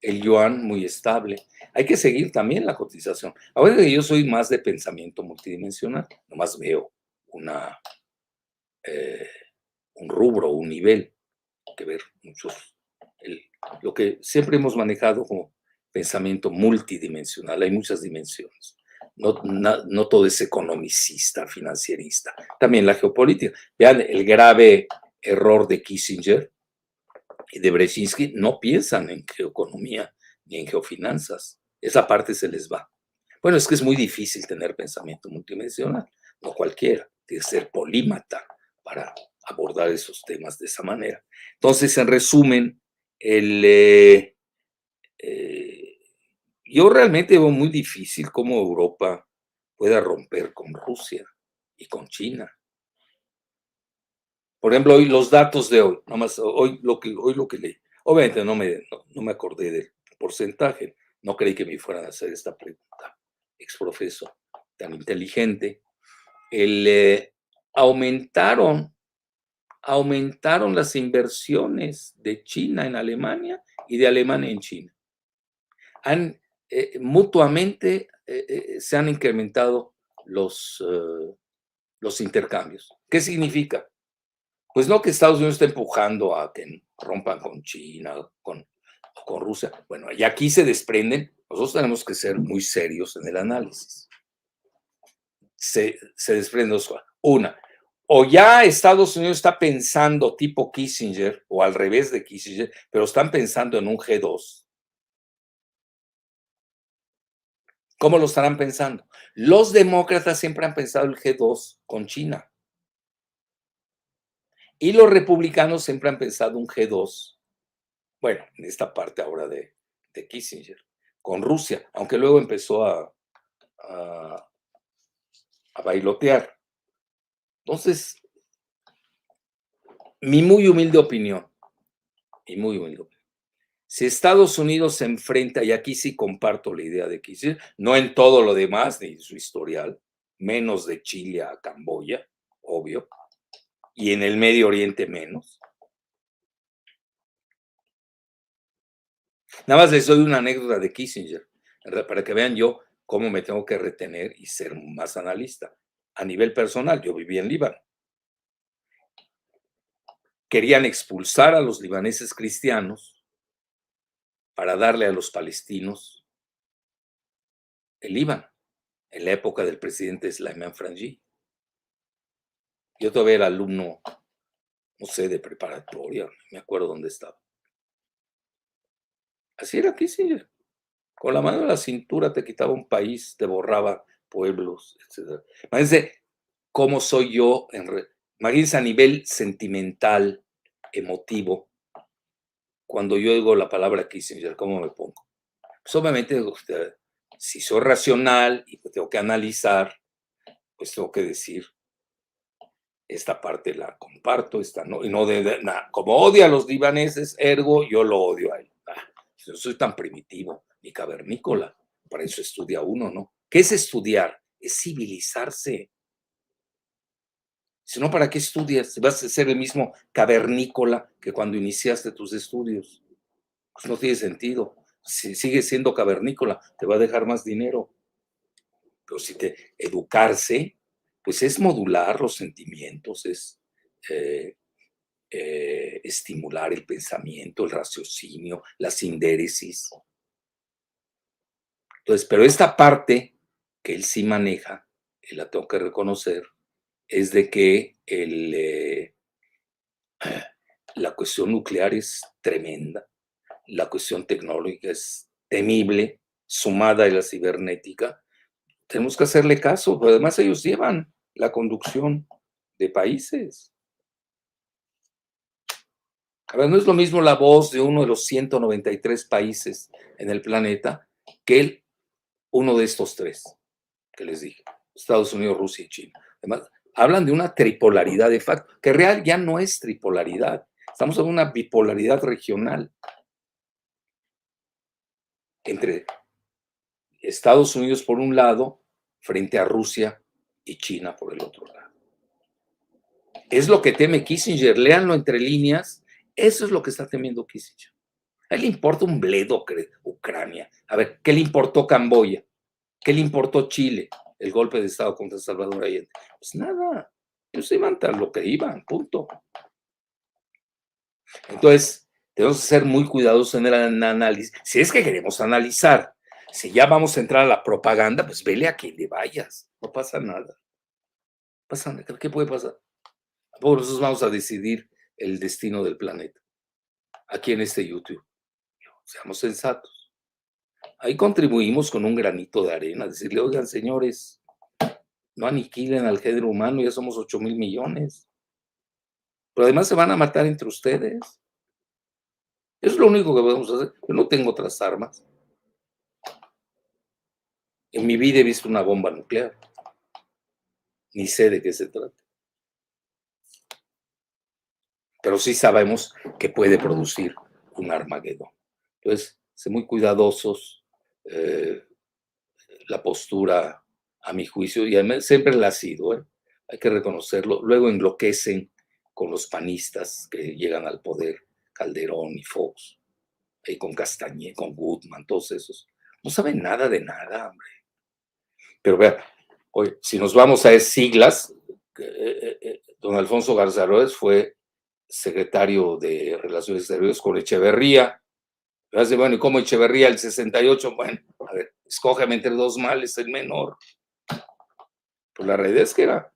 El yuan muy estable. Hay que seguir también la cotización. Ahora que yo soy más de pensamiento multidimensional, nomás veo eh, un rubro, un nivel, que ver muchos, lo que siempre hemos manejado como pensamiento multidimensional. Hay muchas dimensiones. No todo es economicista, financierista. También la geopolítica. Vean el grave error de Kissinger y de Brzezinski. No piensan en geoeconomía ni en geofinanzas. Esa parte se les va. Bueno, es que es muy difícil tener pensamiento multidimensional. No cualquiera. Tiene que ser polímata para abordar esos temas de esa manera. Entonces, en resumen, yo realmente veo muy difícil cómo Europa pueda romper con Rusia y con China. Por ejemplo, hoy los datos de hoy, nomás hoy lo que leí. Obviamente no me acordé del porcentaje, no creí que me fueran a hacer esta pregunta, exprofeso, tan inteligente. Aumentaron las inversiones de China en Alemania y de Alemania en China. Mutuamente se han incrementado los intercambios. ¿Qué significa? Pues no que Estados Unidos está empujando a que rompan con China, con Rusia. Bueno, y aquí se desprenden, nosotros tenemos que ser muy serios en el análisis. Se desprenden dos cosas. Una, o ya Estados Unidos está pensando tipo Kissinger, o al revés de Kissinger, pero están pensando en un G2. ¿Cómo lo estarán pensando? Los demócratas siempre han pensado el G2 con China. Y los republicanos siempre han pensado un G2, bueno, en esta parte ahora de Kissinger, con Rusia, aunque luego empezó a bailotear. Entonces, mi muy humilde opinión, si Estados Unidos se enfrenta, y aquí sí comparto la idea de Kissinger, no en todo lo demás, ni su historial, menos de Chile a Camboya, obvio, y en el Medio Oriente menos. Nada más les doy una anécdota de Kissinger, para que vean yo cómo me tengo que retener y ser más analista. A nivel personal, yo viví en Líbano. Querían expulsar a los libaneses cristianos para darle a los palestinos el Líbano, en la época del presidente Slimane Frangieh. Yo todavía era alumno, no sé, de preparatoria, no me acuerdo dónde estaba. Así era Kissinger. Con la mano en la cintura te quitaba un país, te borraba pueblos, etc. Imagínense cómo soy yo, imagínense a nivel sentimental, emotivo, cuando yo oigo la palabra Kissinger, ¿cómo me pongo? Pues obviamente, si soy racional y tengo que analizar, pues tengo que decir, esta parte la comparto, esta no, y no como odia a los libaneses, ergo yo lo odio a él. Yo soy tan primitivo, ni cavernícola, para eso estudia uno, ¿no? ¿Qué es estudiar? Es civilizarse. Si no, ¿para qué estudias? Vas a ser el mismo cavernícola que cuando iniciaste tus estudios. Pues no tiene sentido. Si sigues siendo cavernícola, te va a dejar más dinero. Pero si educarse, pues es modular los sentimientos, es estimular el pensamiento, el raciocinio, la sindéresis. Entonces, pero esta parte que él sí maneja, y la tengo que reconocer, es de que la cuestión nuclear es tremenda, la cuestión tecnológica es temible, sumada a la cibernética. Tenemos que hacerle caso, pero además ellos llevan la conducción de países. A ver, no es lo mismo la voz de uno de los 193 países en el planeta que uno de estos tres que les dije, Estados Unidos, Rusia y China. Además, hablan de una tripolaridad de facto, que real ya no es tripolaridad. Estamos en una bipolaridad regional entre Estados Unidos por un lado, frente a Rusia y China por el otro lado. Es lo que teme Kissinger, léanlo entre líneas, eso es lo que está temiendo Kissinger. A él le importa un bledo Ucrania. A ver, ¿qué le importó Camboya? ¿Qué le importó Chile? El golpe de Estado contra Salvador Allende. Pues nada, ellos iban tan lo que iban, punto. Entonces, tenemos que ser muy cuidadosos en el análisis. Si es que queremos analizar, si ya vamos a entrar a la propaganda, pues vele a quien le vayas. No pasa nada. ¿Qué puede pasar? Por eso vamos a decidir el destino del planeta. Aquí en este YouTube. Seamos sensatos. Ahí contribuimos con un granito de arena, decirle, oigan, señores, no aniquilen al género humano, ya somos 8,000 millones. Pero además se van a matar entre ustedes. Eso es lo único que podemos hacer. Yo no tengo otras armas. En mi vida he visto una bomba nuclear. Ni sé de qué se trata. Pero sí sabemos que puede producir un Armagedón. Entonces, ser muy cuidadosos. La postura, a mi juicio, y además siempre la ha sido, hay que reconocerlo. Luego enloquecen con los panistas que llegan al poder, Calderón y Fox, y con Castañeda, con Goodman, todos esos. No saben nada de nada, hombre. Pero vean, oye, si nos vamos a siglas, don Alfonso Garza Rodes fue secretario de Relaciones Exteriores con Echeverría. Me hace, bueno, ¿y cómo Echeverría el 68? Bueno, a ver, escógeme entre dos males, el menor. Pues la realidad es que era,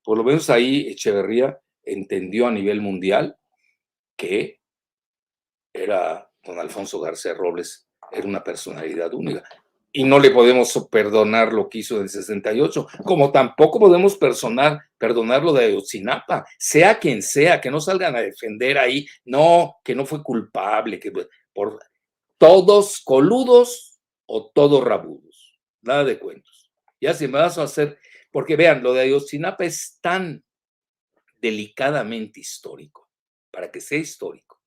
por lo menos ahí Echeverría entendió a nivel mundial que era don Alfonso García Robles, era una personalidad única. Y no le podemos perdonar lo que hizo en el 68, como tampoco podemos perdonar lo de Ayotzinapa, sea quien sea, que no salgan a defender ahí, no, que no fue culpable, que por todos coludos o todos rabudos, nada de cuentos. Ya si me vas a hacer, porque vean, lo de Ayotzinapa es tan delicadamente histórico, para que sea histórico,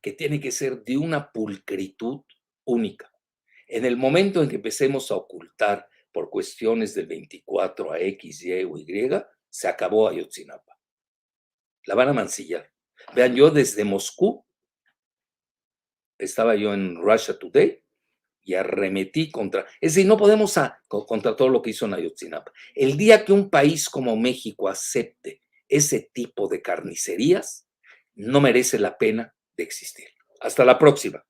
que tiene que ser de una pulcritud única. En el momento en que empecemos a ocultar por cuestiones del 24 a X, Y o Y, se acabó Ayotzinapa. La van a mancillar. Vean, yo desde Moscú, estaba yo en Russia Today y arremetí contra, es decir, no podemos contra todo lo que hizo en Ayotzinapa. El día que un país como México acepte ese tipo de carnicerías, no merece la pena de existir. Hasta la próxima.